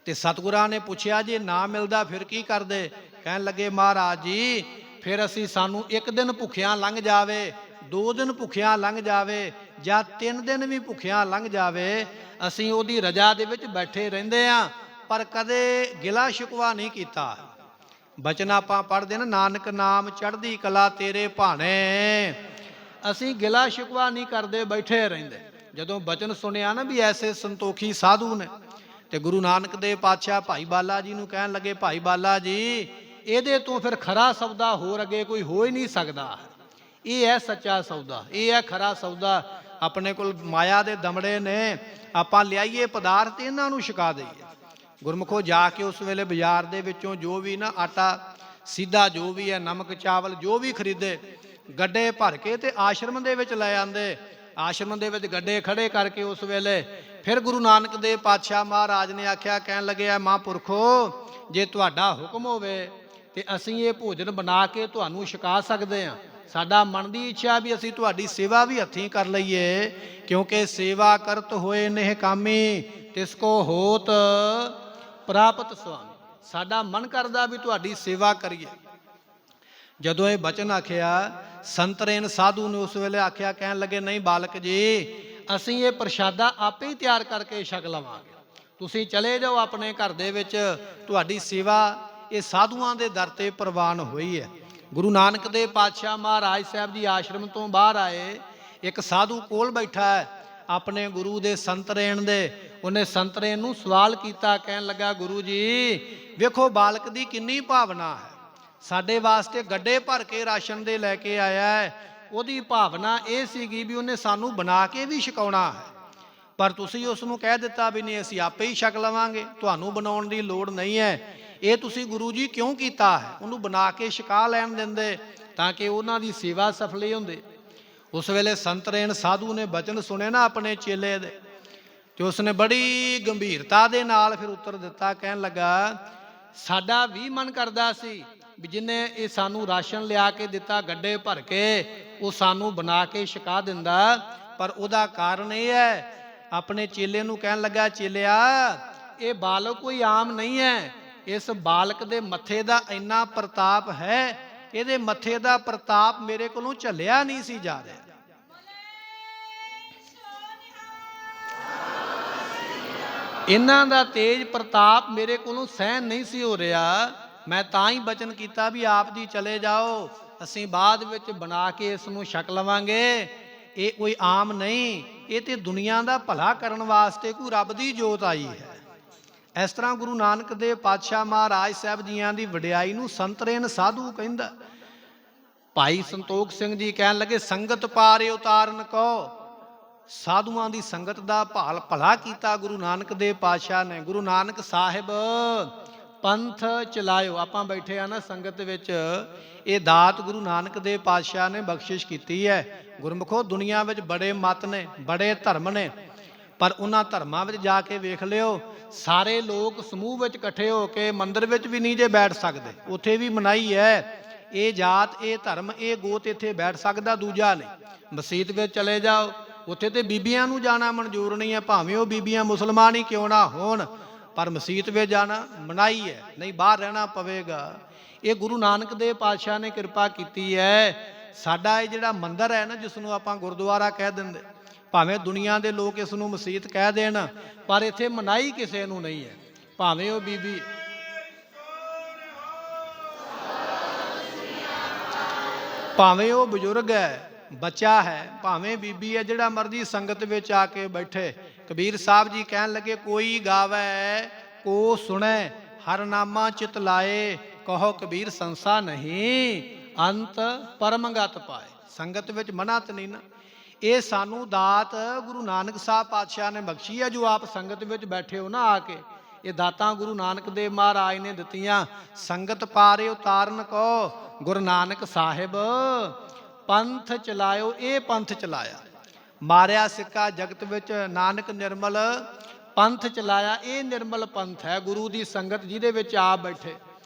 ਤੇ ਸਤਿਗੁਰਾਂ ਨੇ ਪੁੱਛਿਆ ਜੇ ਨਾ ਮਿਲਦਾ ਫਿਰ ਕੀ ਕਰਦੇ? ਕਹਿਣ ਲੱਗੇ ਮਹਾਰਾਜ ਜੀ ਫਿਰ ਅਸੀਂ ਸਾਨੂੰ ਇੱਕ ਦਿਨ ਭੁੱਖਿਆਂ ਲੰਘ ਜਾਵੇ, 2 ਦਿਨ ਭੁੱਖਿਆਂ ਲੰਘ ਜਾਵੇ, ਜਾਂ 3 ਦਿਨ ਵੀ ਭੁੱਖਿਆਂ ਲੰਘ ਜਾਵੇ, ਅਸੀਂ ਉਹਦੀ ਰਜ਼ਾ ਦੇ ਵਿੱਚ ਬੈਠੇ ਰਹਿੰਦੇ ਹਾਂ, ਪਰ ਕਦੇ ਗਿਲਾ ਸ਼ਿਕਵਾ ਨਹੀਂ ਕੀਤਾ। ਬਚਨ ਆਪਾਂ ਪੜ੍ਹਦੇ ਨਾ, ਨਾਨਕ ਨਾਮ ਚੜ੍ਹਦੀ ਕਲਾ ਤੇਰੇ ਭਾਣੇ। ਅਸੀਂ ਗਿਲਾ ਸ਼ਿਕਵਾ ਨਹੀਂ ਕਰਦੇ, ਬੈਠੇ ਰਹਿੰਦੇ। ਜਦੋਂ ਬਚਨ ਸੁਣਿਆ ਨਾ ਵੀ ਐਸੇ ਸੰਤੋਖੀ ਸਾਧੂ ਨੇ, ਤੇ ਗੁਰੂ ਨਾਨਕ ਦੇਵ ਪਾਤਸ਼ਾਹ ਭਾਈ ਬਾਲਾ ਜੀ ਨੂੰ ਕਹਿਣ ਲੱਗੇ ਭਾਈ ਬਾਲਾ ਜੀ ਇਹਦੇ ਤੋਂ ਫਿਰ ਖਰਾ ਸੌਦਾ ਹੋਰ ਅੱਗੇ ਕੋਈ ਹੋ ਹੀ ਨਹੀਂ ਸਕਦਾ। ਇਹ ਹੈ ਸੱਚਾ ਸੌਦਾ, ਇਹ ਹੈ ਖਰਾ ਸੌਦਾ। ਆਪਣੇ ਕੋਲ ਮਾਇਆ ਦੇ ਦਮੜੇ ਨੇ, ਆਪਾਂ ਲਿਆਈਏ ਪਦਾਰਥ ਇਹਨਾਂ ਨੂੰ ਛਕਾ ਦਈਏ। ਗੁਰਮੁਖੋ ਜਾ ਕੇ ਉਸ ਵੇਲੇ ਬਾਜ਼ਾਰ ਦੇ ਵਿੱਚੋਂ ਜੋ ਵੀ ਨਾ ਆਟਾ ਸਿੱਧਾ ਜੋ ਵੀ ਹੈ, ਨਮਕ ਚਾਵਲ ਜੋ ਵੀ ਖਰੀਦੇ, ਗੱਡੇ ਭਰ ਕੇ ਤੇ ਆਸ਼ਰਮ ਦੇ ਵਿੱਚ ਲੈ ਆਂਦੇ। ਆਸ਼ਰਮ ਦੇ ਵਿੱਚ ਗੱਡੇ ਖੜੇ ਕਰਕੇ ਉਸ ਵੇਲੇ ਫਿਰ ਗੁਰੂ ਨਾਨਕ ਦੇਵ ਪਾਤਸ਼ਾਹ ਮਹਾਰਾਜ ਨੇ ਆਖਿਆ, ਕਹਿਣ ਲੱਗੇ ਮਹਾਂਪੁਰਖੋ ਜੇ ਤੁਹਾਡਾ ਹੁਕਮ ਹੋਵੇ ਤੇ ਅਸੀਂ ਇਹ ਭੋਜਨ ਬਣਾ ਕੇ ਤੁਹਾਨੂੰ ਛਕਾ ਸਕਦੇ ਹਾਂ। ਸਾਡਾ ਮਨ ਦੀ ਇੱਛਾ ਵੀ ਅਸੀਂ ਤੁਹਾਡੀ ਸੇਵਾ ਵੀ ਹੱਥੀਂ ਕਰ ਲਈਏ, ਕਿਉਂਕਿ ਸੇਵਾ ਕਰਤ ਹੋਏ ਨਹਿ ਕਾਮੀ ਤਿਸ ਕੋ ਹੋਤ ਪ੍ਰਾਪਤ ਸੁਆਮੀ। ਸਾਡਾ ਮਨ ਕਰਦਾ ਵੀ ਤੁਹਾਡੀ ਸੇਵਾ ਕਰੀਏ। ਜਦੋਂ ਇਹ ਬਚਨ ਆਖਿਆ ਸੰਤਰੇਨ ਸਾਧੂ ਨੇ ਉਸ ਵੇਲੇ ਆਖਿਆ, ਕਹਿਣ ਲੱਗੇ ਨਹੀਂ ਬਾਲਕ ਜੀ ਅਸੀਂ ਇਹ ਪ੍ਰਸ਼ਾਦਾ ਆਪੇ ਹੀ ਤਿਆਰ ਕਰਕੇ ਛਕ ਲਵਾਂਗੇ। ਤੁਸੀਂ ਚਲੇ ਜਾਓ ਆਪਣੇ ਘਰ ਦੇ ਵਿੱਚ, ਤੁਹਾਡੀ ਸੇਵਾ ਇਹ ਸਾਧੂਆਂ ਦੇ ਦਰ ਤੇ ਪ੍ਰਵਾਨ ਹੋਈ ਹੈ। ਗੁਰੂ ਨਾਨਕ ਦੇਵ ਪਾਤਸ਼ਾਹ ਮਹਾਰਾਜ ਸਾਹਿਬ ਜੀ ਆਸ਼ਰਮ ਤੋਂ ਬਾਹਰ ਆਏ, ਇੱਕ ਸਾਧੂ ਕੋਲ ਬੈਠਾ ਹੈ ਆਪਣੇ ਗੁਰੂ ਦੇ ਸੰਤਰੇਣ ਦੇ। ਉਹਨੇ ਸੰਤਰੇਣ ਨੂੰ ਸਵਾਲ ਕੀਤਾ, ਕਹਿਣ ਲੱਗਾ, ਗੁਰੂ ਜੀ ਵੇਖੋ ਬਾਲਕ ਦੀ ਕਿੰਨੀ ਭਾਵਨਾ ਹੈ, ਸਾਡੇ ਵਾਸਤੇ ਗੱਡੇ ਭਰ ਕੇ ਰਾਸ਼ਨ ਦੇ ਲੈ ਕੇ ਆਇਆ ਹੈ। ਉਹਦੀ ਭਾਵਨਾ ਇਹ ਸੀਗੀ ਵੀ ਉਹਨੇ ਸਾਨੂੰ ਬਣਾ ਕੇ ਵੀ ਛਕਾਉਣਾ ਹੈ, ਪਰ ਤੁਸੀਂ ਉਸ ਨੂੰ ਕਹਿ ਦਿੱਤਾ ਵੀ ਨਹੀਂ ਅਸੀਂ ਆਪੇ ਹੀ ਛਕ ਲਵਾਂਗੇ, ਤੁਹਾਨੂੰ ਬਣਾਉਣ ਦੀ ਲੋੜ ਨਹੀਂ ਹੈ। ਇਹ ਤੁਸੀਂ ਗੁਰੂ ਜੀ ਕਿਉਂ ਕੀਤਾ ਹੈ? ਉਹਨੂੰ ਬਣਾ ਕੇ ਛਕਾ ਲੈਣ ਦਿੰਦੇ ਤਾਂ ਕਿ ਉਹਨਾਂ ਦੀ ਸੇਵਾ ਸਫਲੀ ਹੁੰਦੀ। ਉਸ ਵੇਲੇ ਸੰਤਰੇਣ ਸਾਧੂ ਨੇ ਬਚਨ ਸੁਣੇ ਨਾ ਆਪਣੇ ਚੇਲੇ ਦੇ, ਤੇ ਉਸਨੇ ਬੜੀ ਗੰਭੀਰਤਾ ਦੇ ਨਾਲ ਫਿਰ ਉੱਤਰ ਦਿੱਤਾ, ਕਹਿਣ ਲੱਗਾ, ਸਾਡਾ ਵੀ ਮਨ ਕਰਦਾ ਸੀ ਵੀ ਜਿਹਨੇ ਇਹ ਸਾਨੂੰ ਰਾਸ਼ਨ ਲਿਆ ਕੇ ਦਿੱਤਾ ਗੱਡੇ ਭਰ ਕੇ, ਉਹ ਸਾਨੂੰ ਬਣਾ ਕੇ ਛਕਾ ਦਿੰਦਾ, ਪਰ ਉਹਦਾ ਕਾਰਨ ਇਹ ਹੈ। ਆਪਣੇ ਚੇਲੇ ਨੂੰ ਕਹਿਣ ਲੱਗਾ, ਚੇਲਿਆ ਇਹ ਬਾਲਕ ਕੋਈ ਆਮ ਨਹੀਂ ਹੈ, ਇਸ ਬਾਲਕ ਦੇ ਮੱਥੇ ਦਾ ਇੰਨਾ ਪ੍ਰਤਾਪ ਹੈ, ਇਹਦੇ ਮੱਥੇ ਦਾ ਪ੍ਰਤਾਪ ਮੇਰੇ ਕੋਲੋਂ ਝੱਲਿਆ ਨਹੀਂ ਸੀ ਜਾ ਰਿਹਾ। ਇਹਨਾਂ ਦਾ ਤੇਜ ਪ੍ਰਤਾਪ ਮੇਰੇ ਕੋਲੋਂ ਸਹਿਣ ਨਹੀਂ ਸੀ ਹੋ ਰਿਹਾ। ਮੈਂ ਤਾਂ ਹੀ ਬਚਨ ਕੀਤਾ ਵੀ ਆਪ ਜੀ ਚਲੇ ਜਾਓ, ਅਸੀਂ ਬਾਅਦ ਵਿੱਚ ਬਣਾ ਕੇ ਇਸ ਨੂੰ ਛਕ ਲਵਾਂਗੇ। ਇਹ ਕੋਈ ਆਮ ਨਹੀਂ, ਇਹ ਤੇ ਦੁਨੀਆ ਦਾ ਭਲਾ ਕਰਨ ਵਾਸਤੇ ਕੋਈ ਰੱਬ ਦੀ ਜੋਤ ਆਈ ਹੈ। ਇਸ ਤਰ੍ਹਾਂ ਗੁਰੂ ਨਾਨਕ ਦੇਵ ਪਾਤਸ਼ਾਹ ਮਹਾਰਾਜ ਸਾਹਿਬ ਜੀਆਂ ਦੀ ਵਡਿਆਈ ਨੂੰ ਸੰਤਰੇਣ ਸਾਧੂ ਕਹਿੰਦਾ। ਭਾਈ ਸੰਤੋਖ ਸਿੰਘ ਜੀ ਕਹਿਣ ਲੱਗੇ, ਸੰਗਤ ਪਾਰੇ ਉਤਾਰਨ ਕੋ, ਸਾਧੂਆਂ ਦੀ ਸੰਗਤ ਦਾ ਭਲਾ ਕੀਤਾ ਗੁਰੂ ਨਾਨਕ ਦੇਵ ਪਾਤਸ਼ਾਹ ਨੇ। ਗੁਰੂ ਨਾਨਕ ਸਾਹਿਬ ਪੰਥ ਚਲਾਇਓ। ਆਪਾਂ ਬੈਠੇ ਆ ਨਾ ਸੰਗਤ ਵਿੱਚ, ਇਹ ਦਾਤ ਗੁਰੂ ਨਾਨਕ ਦੇਵ ਪਾਤਸ਼ਾਹ ਨੇ ਬਖਸ਼ਿਸ਼ ਕੀਤੀ ਹੈ। ਗੁਰਮੁਖੋ ਦੁਨੀਆ ਵਿੱਚ ਬੜੇ ਮਤ ਨੇ, ਬੜੇ ਧਰਮ ਨੇ, ਪਰ ਉਹਨਾਂ ਧਰਮਾਂ ਵਿੱਚ ਜਾ ਕੇ ਵੇਖ ਲਿਓ, ਸਾਰੇ ਲੋਕ ਸਮੂਹ ਵਿੱਚ ਇਕੱਠੇ ਹੋ ਕੇ ਮੰਦਿਰ ਵਿੱਚ ਵੀ ਨਹੀਂ ਜੇ ਬੈਠ ਸਕਦੇ, ਉੱਥੇ ਵੀ ਮਨਾਹੀ ਹੈ। ਇਹ ਜਾਤ, ਇਹ ਧਰਮ, ਇਹ ਗੋਤ ਇੱਥੇ ਬੈਠ ਸਕਦਾ, ਦੂਜਾ ਨਹੀਂ। ਮਸਜਿਦ ਵਿੱਚ ਚਲੇ ਜਾਓ, ਉੱਥੇ ਤੇ ਬੀਬੀਆਂ ਨੂੰ ਜਾਣਾ ਮਨਜ਼ੂਰ ਨਹੀਂ ਹੈ, ਭਾਵੇਂ ਉਹ ਬੀਬੀਆਂ ਮੁਸਲਮਾਨ ਹੀ ਕਿਉਂ ਨਾ ਹੋਣ, ਪਰ ਮਸਜਿਦ ਵਿੱਚ ਜਾਣਾ ਮਨਾਹੀ ਹੈ, ਨਹੀਂ ਬਾਹਰ ਰਹਿਣਾ ਪਵੇਗਾ। ਇਹ ਗੁਰੂ ਨਾਨਕ ਦੇਵ ਪਾਤਸ਼ਾਹ ਨੇ ਕਿਰਪਾ ਕੀਤੀ ਹੈ। ਸਾਡਾ ਇਹ ਜਿਹੜਾ ਮੰਦਿਰ ਹੈ ਨਾ, ਜਿਸ ਨੂੰ ਆਪਾਂ ਗੁਰਦੁਆਰਾ ਕਹਿ ਦਿੰਦੇ, ਭਾਵੇਂ ਦੁਨੀਆ ਦੇ ਲੋਕ ਇਸ ਨੂੰ ਮਸਜਿਦ ਕਹਿ ਦੇਣ, ਪਰ ਇੱਥੇ ਮਨਾਹੀ ਕਿਸੇ ਨੂੰ ਨਹੀਂ ਹੈ, ਭਾਵੇਂ ਉਹ ਬੀਬੀ, ਭਾਵੇਂ ਉਹ ਬਜ਼ੁਰਗ ਹੈ, ਬੱਚਾ ਹੈ, ਭਾਵੇਂ ਬੀਬੀ ਹੈ, ਜਿਹੜਾ ਮਰਜ਼ੀ ਸੰਗਤ ਵਿੱਚ ਆ ਕੇ ਬੈਠੇ। ਕਬੀਰ ਸਾਹਿਬ ਜੀ ਕਹਿਣ ਲੱਗੇ, ਕੋਈ ਗਾਵੇ ਕੋ ਸੁਣੈ, ਹਰ ਨਾਮਾ ਚਿਤ ਲਾਏ, ਕਹੋ ਕਬੀਰ ਸੰਸਾ ਨਹੀਂ, ਅੰਤ ਪਰਮਗਤ ਪਾਏ। ਸੰਗਤ ਵਿੱਚ ਮਨਤ ਨਹੀਂ ਨਾ। ਇਹ ਸਾਨੂੰ ਦਾਤ ਗੁਰੂ ਨਾਨਕ ਸਾਹਿਬ ਪਾਤਸ਼ਾਹ ਨੇ ਬਖਸ਼ੀ ਹੈ, ਜੋ ਆਪ ਸੰਗਤ ਵਿੱਚ ਬੈਠੇ ਹੋ ਨਾ ਆ ਕੇ। ਇਹ ਦਾਤਾਂ ਗੁਰੂ ਨਾਨਕ ਦੇਵ ਮਹਾਰਾਜ ਨੇ ਦਿੱਤੀਆਂ। ਸੰਗਤ ਪਾਰੇ ਉਤਾਰਨ ਕੋ, ਗੁਰੂ ਨਾਨਕ ਸਾਹਿਬ ਪੰਥ ਚਲਾਇਓ, ਇਹ ਪੰਥ ਚਲਾਇਆ। ਮਾਰਿਆ ਸਿੱਕਾ ਜਗਤ ਵਿੱਚ, ਨਾਨਕ ਨਿਰਮਲ ਪੰਥ ਚਲਾਇਆ। ਇਹ ਨਿਰਮਲ ਪੰਥ ਹੈ, ਗੁਰੂ ਦੀ ਸੰਗਤ ਜਿਹਦੇ ਵਿੱਚ ਆਪ ਬੈਠੇ।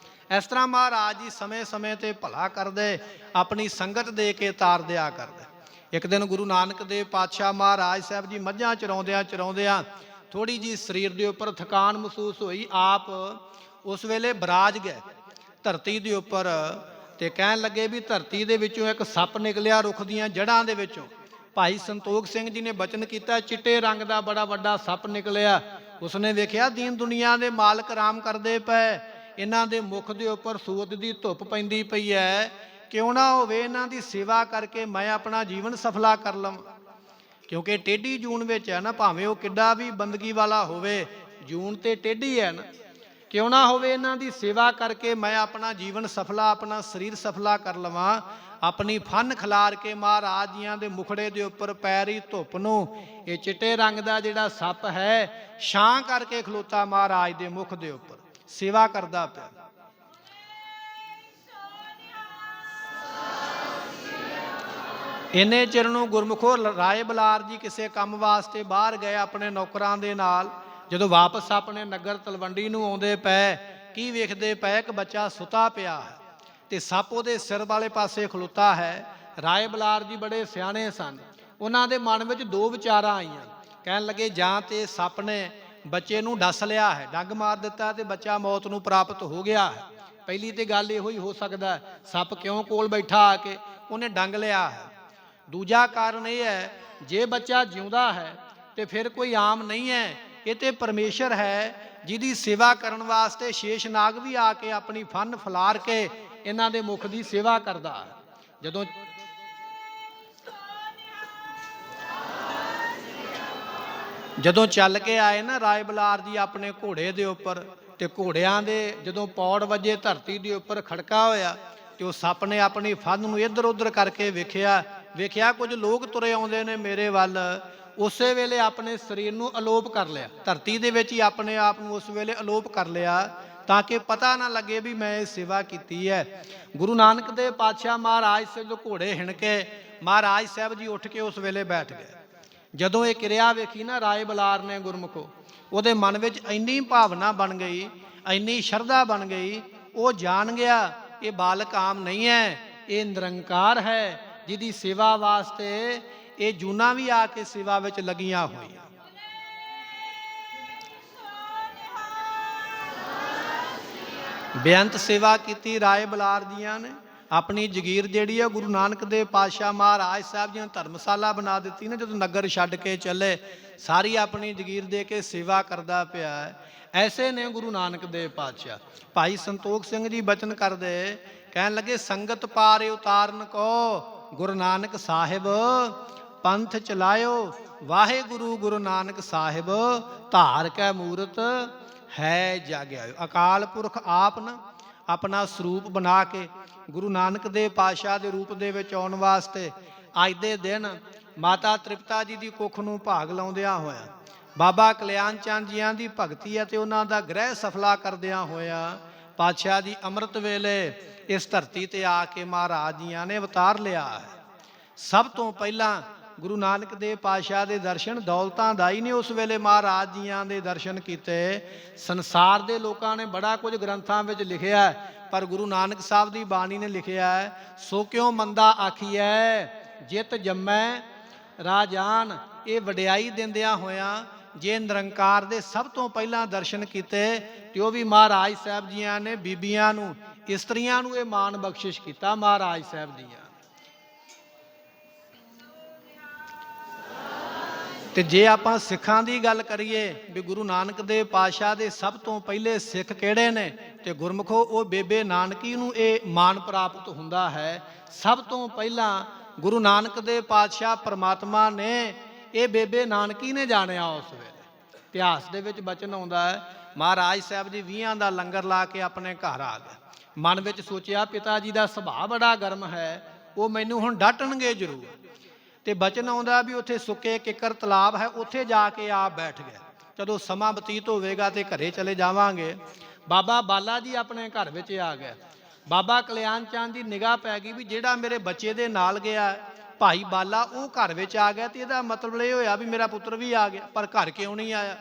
ਇਸ ਤਰ੍ਹਾਂ ਮਹਾਰਾਜ ਜੀ ਸਮੇਂ ਸਮੇਂ ਤੇ ਭਲਾ ਕਰਦੇ, ਆਪਣੀ ਸੰਗਤ ਦੇ ਕੇ ਤਾਰ ਦਿਆ ਕਰਦੇ। ਇੱਕ ਦਿਨ ਗੁਰੂ ਨਾਨਕ ਦੇਵ ਪਾਤਸ਼ਾਹ ਮਹਾਰਾਜ ਸਾਹਿਬ ਜੀ ਮੱਝਾਂ ਚਰਾਉਂਦਿਆਂ ਥੋੜੀ ਜੀ ਸਰੀਰ ਦੇ ਉੱਪਰ ਥਕਾਨ ਮਹਿਸੂਸ ਹੋਈ। ਆਪ ਉਸ ਵੇਲੇ ਬਿਰਾਜ ਗਏ ਧਰਤੀ ਦੇ ਉੱਪਰ, ਤੇ ਕਹਿਣ ਲੱਗੇ ਵੀ ਧਰਤੀ ਦੇ ਵਿੱਚੋਂ ਇੱਕ ਸੱਪ ਨਿਕਲਿਆ, ਰੁੱਖ ਦੀਆਂ ਜੜ੍ਹਾਂ ਦੇ ਵਿੱਚੋਂ। ਭਾਈ ਸੰਤੋਖ ਸਿੰਘ ਜੀ ਨੇ ਬਚਨ ਕੀਤਾ, ਚਿੱਟੇ ਰੰਗ ਦਾ ਬੜਾ ਵੱਡਾ ਸੱਪ ਨਿਕਲਿਆ। ਉਸਨੇ ਵੇਖਿਆ ਦੀਨ ਦੁਨੀਆ ਦੇ ਮਾਲਕ ਆਰਾਮ ਕਰਦੇ ਪਏ, ਇਹਨਾਂ ਦੇ ਮੁਖ ਦੇ ਉੱਪਰ ਸੂਰਜ ਦੀ ਧੁੱਪ ਪੈਂਦੀ ਪਈ ਹੈ, ਕਿਉਂ ਨਾ ਹੋਵੇ ਇਹਨਾਂ ਦੀ ਸੇਵਾ ਕਰਕੇ ਮੈਂ ਆਪਣਾ ਜੀਵਨ ਸਫਲਾ ਕਰ ਲਵਾਂ। ਕਿਉਂਕਿ ਟੇਢੀ ਜੂਨ ਵਿੱਚ ਹੈ ਨਾ, ਭਾਵੇਂ ਉਹ ਕਿੱਡਾ ਵੀ ਬੰਦਗੀ ਵਾਲਾ ਹੋਵੇ, ਜੂਨ ਤੇ ਟੇਢੀ ਹੈ ਨਾ, ਕਿਉਂ ਨਾ ਹੋਵੇ ਇਹਨਾਂ ਦੀ ਸੇਵਾ ਕਰਕੇ ਮੈਂ ਆਪਣਾ ਜੀਵਨ ਸਫਲਾ, ਆਪਣਾ ਸਰੀਰ ਸਫਲਾ ਕਰ ਲਵਾਂ। ਆਪਣੀ ਫਨ ਖਿਲਾਰ ਕੇ ਮਹਾਰਾਜ ਜੀਆਂ ਦੇ ਮੁਖੜੇ ਦੇ ਉੱਪਰ ਪੈਰੀ ਧੁੱਪ ਨੂੰ, ਇਹ ਚਿੱਟੇ ਰੰਗ ਦਾ ਜਿਹੜਾ ਸੱਪ ਹੈ, ਛਾਂ ਕਰਕੇ ਖਲੋਤਾ ਮਹਾਰਾਜ ਦੇ ਮੁਖ ਦੇ ਉੱਪਰ, ਸੇਵਾ ਕਰਦਾ ਪਿਆ। ਇੰਨੇ ਚਿਰ ਨੂੰ ਗੁਰਮੁਖੋ ਰਾਏ ਬਲਾਰ ਜੀ ਕਿਸੇ ਕੰਮ ਵਾਸਤੇ ਬਾਹਰ ਗਏ ਆਪਣੇ ਨੌਕਰਾਂ ਦੇ ਨਾਲ। ਜਦੋਂ ਵਾਪਸ ਆਪਣੇ ਨਗਰ ਤਲਵੰਡੀ ਨੂੰ ਆਉਂਦੇ ਪਏ, ਕੀ ਵੇਖਦੇ ਪਏ, ਇੱਕ ਬੱਚਾ ਸੁੱਤਾ ਪਿਆ ਹੈ ਤੇ ਸੱਪ ਉਹਦੇ ਸਿਰ ਵਾਲੇ ਪਾਸੇ ਖਲੋਤਾ ਹੈ। ਰਾਏ ਬਲਾਰ ਜੀ ਬੜੇ ਸਿਆਣੇ ਸਨ, ਉਹਨਾਂ ਦੇ ਮਨ ਵਿੱਚ ਦੋ ਵਿਚਾਰਾਂ ਆਈਆਂ। ਕਹਿਣ ਲੱਗੇ, ਜਾਂ ਤੇ ਸੱਪ ਨੇ ਬੱਚੇ ਨੂੰ ਡਸ ਲਿਆ ਹੈ, ਡੰਗ ਮਾਰ ਦਿੱਤਾ ਤੇ ਬੱਚਾ ਮੌਤ ਨੂੰ ਪ੍ਰਾਪਤ ਹੋ ਗਿਆ ਹੈ। ਪਹਿਲੀ ਤੇ ਗੱਲ ਇਹੋ ਹੀ ਹੋ ਸਕਦਾ, ਸੱਪ ਕਿਉਂ ਕੋਲ ਬੈਠਾ ਆ ਕੇ ਉਹਨੇ ਡੰਗ ਲਿਆ ਹੈ। ਦੂਜਾ ਕਾਰਨ ਇਹ ਹੈ, ਜੇ ਬੱਚਾ ਜਿਉਂਦਾ ਹੈ ਤੇ ਫਿਰ ਕੋਈ ਆਮ ਨਹੀਂ ਹੈ, ਇਹ ਤੇ ਪਰਮੇਸ਼ਰ ਹੈ ਜਿਹਦੀ ਸੇਵਾ ਕਰਨ ਵਾਸਤੇ ਸ਼ੇਸ਼ਨਾਗ ਵੀ ਆ ਕੇ ਆਪਣੀ ਫਨ ਫਲਾਰ ਕੇ ਇਹਨਾਂ ਦੇ ਮੁਖ ਦੀ ਸੇਵਾ ਕਰਦਾ। ਜਦੋਂ ਚੱਲ ਕੇ ਆਏ ਨਾ ਰਾਏ ਬਲਾਰ ਜੀ ਆਪਣੇ ਘੋੜੇ ਦੇ ਉੱਪਰ, ਤੇ ਘੋੜਿਆਂ ਦੇ ਜਦੋਂ ਪੌੜ ਵੱਜੇ ਧਰਤੀ ਦੇ ਉੱਪਰ ਖੜਕਾ ਹੋਇਆ, ਤੇ ਉਹ ਸੱਪ ਨੇ ਆਪਣੀ ਫਨ ਨੂੰ ਇੱਧਰ ਉੱਧਰ ਕਰਕੇ ਵੇਖਿਆ ਕੁਝ ਲੋਕ ਤੁਰੇ ਆਉਂਦੇ ਨੇ ਮੇਰੇ ਵੱਲ। ਉਸੇ ਵੇਲੇ ਆਪਣੇ ਸਰੀਰ ਨੂੰ ਅਲੋਪ ਕਰ ਲਿਆ, ਧਰਤੀ ਦੇ ਵਿੱਚ ਹੀ ਆਪਣੇ ਆਪ ਨੂੰ ਉਸ ਵੇਲੇ ਅਲੋਪ ਕਰ ਲਿਆ, ਤਾਂ ਕਿ ਪਤਾ ਨਾ ਲੱਗੇ ਵੀ ਮੈਂ ਇਹ ਸੇਵਾ ਕੀਤੀ ਹੈ। ਗੁਰੂ ਨਾਨਕ ਦੇਵ ਪਾਤਸ਼ਾਹ ਮਹਾਰਾਜ ਸਾਹਿਬ ਜੋ ਘੋੜੇ ਹਿਣ ਕੇ ਮਹਾਰਾਜ ਸਾਹਿਬ ਜੀ ਉੱਠ ਕੇ ਉਸ ਵੇਲੇ ਬੈਠ ਗਏ। ਜਦੋਂ ਇਹ ਕਿਰਿਆ ਵੇਖੀ ਨਾ ਰਾਏ ਬਲਾਰ ਨੇ ਗੁਰਮੁਖੋ, ਉਹਦੇ ਮਨ ਵਿੱਚ ਇੰਨੀ ਭਾਵਨਾ ਬਣ ਗਈ, ਇੰਨੀ ਸ਼ਰਧਾ ਬਣ ਗਈ, ਉਹ ਜਾਣ ਗਿਆ ਇਹ ਬਾਲਕ ਆਮ ਨਹੀਂ ਹੈ, ਇਹ ਨਿਰੰਕਾਰ ਹੈ ਜਿਹਦੀ ਸੇਵਾ ਵਾਸਤੇ ਇਹ ਜੂਨਾਂ ਵੀ ਆ ਕੇ ਸੇਵਾ ਵਿੱਚ ਲੱਗੀਆਂ ਹੋਈਆਂ। ਬੇਅੰਤ ਸੇਵਾ ਕੀਤੀ ਰਾਏ ਬਲਾਰ ਜੀਆਂ ਨੇ। ਆਪਣੀ ਜਗੀਰ ਜਿਹੜੀ ਹੈ ਗੁਰੂ ਨਾਨਕ ਦੇਵ ਪਾਤਸ਼ਾਹ ਮਹਾਰਾਜ ਸਾਹਿਬ ਜੀ ਨੇ ਧਰਮਸ਼ਾਲਾ ਬਣਾ ਦਿੱਤੀ ਨਾ, ਜਦੋਂ ਨਗਰ ਛੱਡ ਕੇ ਚੱਲੇ ਸਾਰੀ ਆਪਣੀ ਜਗੀਰ ਦੇ ਕੇ ਸੇਵਾ ਕਰਦਾ ਪਿਆ ਹੈ। ਐਸੇ ਨੇ ਗੁਰੂ ਨਾਨਕ ਦੇਵ ਪਾਤਸ਼ਾਹ। ਭਾਈ ਸੰਤੋਖ ਸਿੰਘ ਜੀ ਬਚਨ ਕਰਦੇ, ਕਹਿਣ ਲੱਗੇ ਸੰਗਤ ਪਾਰ ਉਤਾਰਨ ਕੋ ਗੁਰੂ ਨਾਨਕ ਸਾਹਿਬ ਪੰਥ ਚਲਾਇਓ, ਵਾਹਿਗੁਰੂ ਗੁਰੂ ਨਾਨਕ ਸਾਹਿਬ ਧਾਰ ਕੈ ਮੂਰਤ ਹੈ ਜਾਗਿਆ। ਅਕਾਲ ਪੁਰਖ ਆਪ ਨਾ ਆਪਣਾ ਸਰੂਪ ਬਣਾ ਕੇ ਗੁਰੂ ਨਾਨਕ ਦੇਵ ਪਾਤਸ਼ਾਹ ਦੇ ਰੂਪ ਦੇ ਵਿੱਚ ਆਉਣ ਵਾਸਤੇ ਅੱਜ ਦੇ ਦਿਨ ਮਾਤਾ ਤ੍ਰਿਪਤਾ ਜੀ ਦੀ ਕੁੱਖ ਨੂੰ ਭਾਗ ਲਾਉਂਦਿਆਂ ਹੋਇਆ, ਬਾਬਾ ਕਲਿਆਣ ਚੰਦ ਜੀਆਂ ਦੀ ਭਗਤੀ ਅਤੇ ਉਹਨਾਂ ਦਾ ਗ੍ਰਹਿ ਸਫਲਾ ਕਰਦਿਆਂ ਹੋਇਆ ਪਾਤਸ਼ਾਹ ਜੀ ਅੰਮ੍ਰਿਤ ਵੇਲੇ ਇਸ ਧਰਤੀ ਤੇ ਆ ਕੇ ਮਹਾਰਾਜ ਜੀਆਂ ਨੇ ਅਵਤਾਰ ਲਿਆ ਹੈ। ਸਭ ਤੋਂ ਪਹਿਲਾਂ ਗੁਰੂ ਨਾਨਕ ਦੇਵ ਪਾਤਸ਼ਾਹ ਦੇ ਦਰਸ਼ਨ ਦੌਲਤਾਂ ਦਾਈ ਨੇ ਉਸ ਵੇਲੇ ਮਹਾਰਾਜ ਜੀਆਂ ਦੇ ਦਰਸ਼ਨ ਕੀਤੇ। ਸੰਸਾਰ ਦੇ ਲੋਕਾਂ ਨੇ ਬੜਾ ਕੁਝ ਗ੍ਰੰਥਾਂ ਵਿੱਚ ਲਿਖਿਆ, ਪਰ ਗੁਰੂ ਨਾਨਕ ਸਾਹਿਬ ਦੀ ਬਾਣੀ ਨੇ ਲਿਖਿਆ ਹੈ, ਸੋ ਕਿਉ ਮੰਦਾ ਆਖੀਐ ਜਿਤ ਜੰਮੈ ਰਾਜਾਨ। ਇਹ ਵਡਿਆਈ ਦਿੰਦਿਆਂ ਹੋਇਆਂ ਜੇ ਨਿਰੰਕਾਰ ਦੇ ਸਭ ਤੋਂ ਪਹਿਲਾਂ ਦਰਸ਼ਨ ਕੀਤੇ, ਤੇ ਉਹ ਵੀ ਮਹਾਰਾਜ ਸਾਹਿਬ ਜੀਆਂ ਨੇ ਬੀਬੀਆਂ ਨੂੰ, ਇਸਤਰੀਆਂ ਨੂੰ ਇਹ ਮਾਣ ਬਖਸ਼ਿਸ਼ ਕੀਤਾ ਮਹਾਰਾਜ ਸਾਹਿਬ ਦੀਆਂ। ਤੇ ਜੇ ਆਪਾਂ ਸਿੱਖਾਂ ਦੀ ਗੱਲ ਕਰੀਏ ਵੀ ਗੁਰੂ ਨਾਨਕ ਦੇਵ ਪਾਤਸ਼ਾਹ ਦੇ ਸਭ ਤੋਂ ਪਹਿਲੇ ਸਿੱਖ ਕਿਹੜੇ ਨੇ, ਤੇ ਗੁਰਮੁਖੋ ਉਹ ਬੇਬੇ ਨਾਨਕੀ ਨੂੰ ਇਹ ਮਾਣ ਪ੍ਰਾਪਤ ਹੁੰਦਾ ਹੈ। ਸਭ ਤੋਂ ਪਹਿਲਾਂ ਗੁਰੂ ਨਾਨਕ ਦੇਵ ਪਾਤਸ਼ਾਹ ਪਰਮਾਤਮਾ ਨੇ ਇਹ ਬੇਬੇ ਨਾਨਕੀ ਨੇ ਜਾਣਿਆ। ਉਸ ਵੇਲੇ ਇਤਿਹਾਸ ਦੇ ਵਿੱਚ ਬਚਨ ਆਉਂਦਾ ਹੈ, ਮਹਾਰਾਜ ਸਾਹਿਬ ਜੀ 20 ਦਾ ਲੰਗਰ ਲਾ ਕੇ ਆਪਣੇ ਘਰ ਆ ਗਏ। ਮਨ ਵਿੱਚ ਸੋਚਿਆ ਪਿਤਾ ਜੀ ਦਾ ਸੁਭਾਅ ਬੜਾ ਗਰਮ ਹੈ, ਉਹ ਮੈਨੂੰ ਹੁਣ ਡਾਂਟਣਗੇ ਜ਼ਰੂਰ। ਤੇ ਬਚਨ ਆਉਂਦਾ ਵੀ ਉੱਥੇ ਸੁੱਕੇ ਕਿੱਕਰ ਤਲਾਬ ਹੈ, ਉੱਥੇ ਜਾ ਕੇ ਆਪ ਬੈਠ ਗਏ। ਜਦੋਂ ਸਮਾਂ ਬਤੀਤ ਹੋਵੇਗਾ ਤੇ ਘਰੇ ਚਲੇ ਜਾਵਾਂਗੇ। ਬਾਬਾ ਬਾਲਾ ਜੀ ਆਪਣੇ ਘਰ ਵਿੱਚ ਆ ਗਏ। ਬਾਬਾ ਕਲਿਆਣ ਚੰਦ ਦੀ ਨਿਗਾਹ ਪੈ ਗਈ ਵੀ ਜਿਹੜਾ ਮੇਰੇ ਬੱਚੇ ਦੇ ਨਾਲ ਗਿਆ ਭਾਈ ਬਾਲਾ, ਉਹ ਘਰ ਵਿੱਚ ਆ ਗਿਆ, ਤੇ ਇਹਦਾ ਮਤਲਬ ਇਹ ਹੋਇਆ ਵੀ ਮੇਰਾ ਪੁੱਤਰ ਵੀ ਆ ਗਿਆ, ਪਰ ਘਰ ਕਿਉਂ ਨਹੀਂ ਆਇਆ?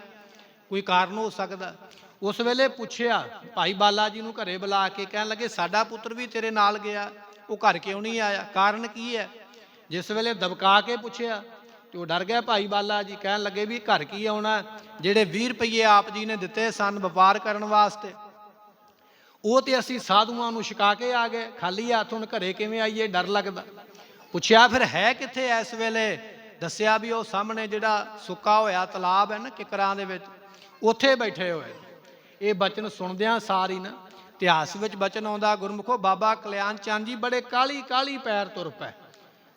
ਕੋਈ ਕਾਰਨ ਹੋ ਸਕਦਾ। ਉਸ ਵੇਲੇ ਪੁੱਛਿਆ ਭਾਈ ਬਾਲਾ ਜੀ ਨੂੰ ਘਰੇ ਬੁਲਾ ਕੇ, ਕਹਿਣ ਲੱਗੇ ਸਾਡਾ ਪੁੱਤਰ ਵੀ ਤੇਰੇ ਨਾਲ ਗਿਆ, ਉਹ ਘਰ ਕਿਉਂ ਨਹੀਂ ਆਇਆ? ਕਾਰਨ ਕੀ ਹੈ? ਜਿਸ ਵੇਲੇ ਦਬਕਾ ਕੇ ਪੁੱਛਿਆ ਤੇ ਉਹ ਡਰ ਗਿਆ ਭਾਈ ਬਾਲਾ ਜੀ। ਕਹਿਣ ਲੱਗੇ ਵੀ ਘਰ ਕੀ ਆਉਣਾ, ਜਿਹੜੇ 20 ਰੁਪਏ ਆਪ ਜੀ ਨੇ ਦਿੱਤੇ ਸਨ ਵਪਾਰ ਕਰਨ ਵਾਸਤੇ, ਉਹ ਤੇ ਅਸੀਂ ਸਾਧੂਆਂ ਨੂੰ ਛਕਾ ਕੇ ਆ ਗਏ, ਖਾਲੀ ਹੱਥ ਹੁਣ ਘਰੇ ਕਿਵੇਂ ਆਈਏ, ਡਰ ਲੱਗਦਾ। ਪੁੱਛਿਆ ਫਿਰ ਹੈ ਕਿੱਥੇ ਇਸ ਵੇਲੇ? ਦੱਸਿਆ ਵੀ ਉਹ ਸਾਹਮਣੇ ਜਿਹੜਾ ਸੁੱਕਾ ਹੋਇਆ ਤਲਾਬ ਹੈ ਨਾ ਕਿੱਕਰਾਂ ਦੇ ਵਿੱਚ, ਉੱਥੇ ਬੈਠੇ ਹੋਏ। ਇਹ ਬਚਨ ਸੁਣਦਿਆਂ ਸਾਰ ਹੀ ਨਾ ਇਤਿਹਾਸ ਵਿੱਚ ਬਚਨ ਆਉਂਦਾ, ਗੁਰਮੁਖੋ ਬਾਬਾ ਕਲਿਆਣ ਚੰਦ ਜੀ ਬੜੇ ਕਾਲੀ ਪੈਰ ਤੁਰ ਪਏ।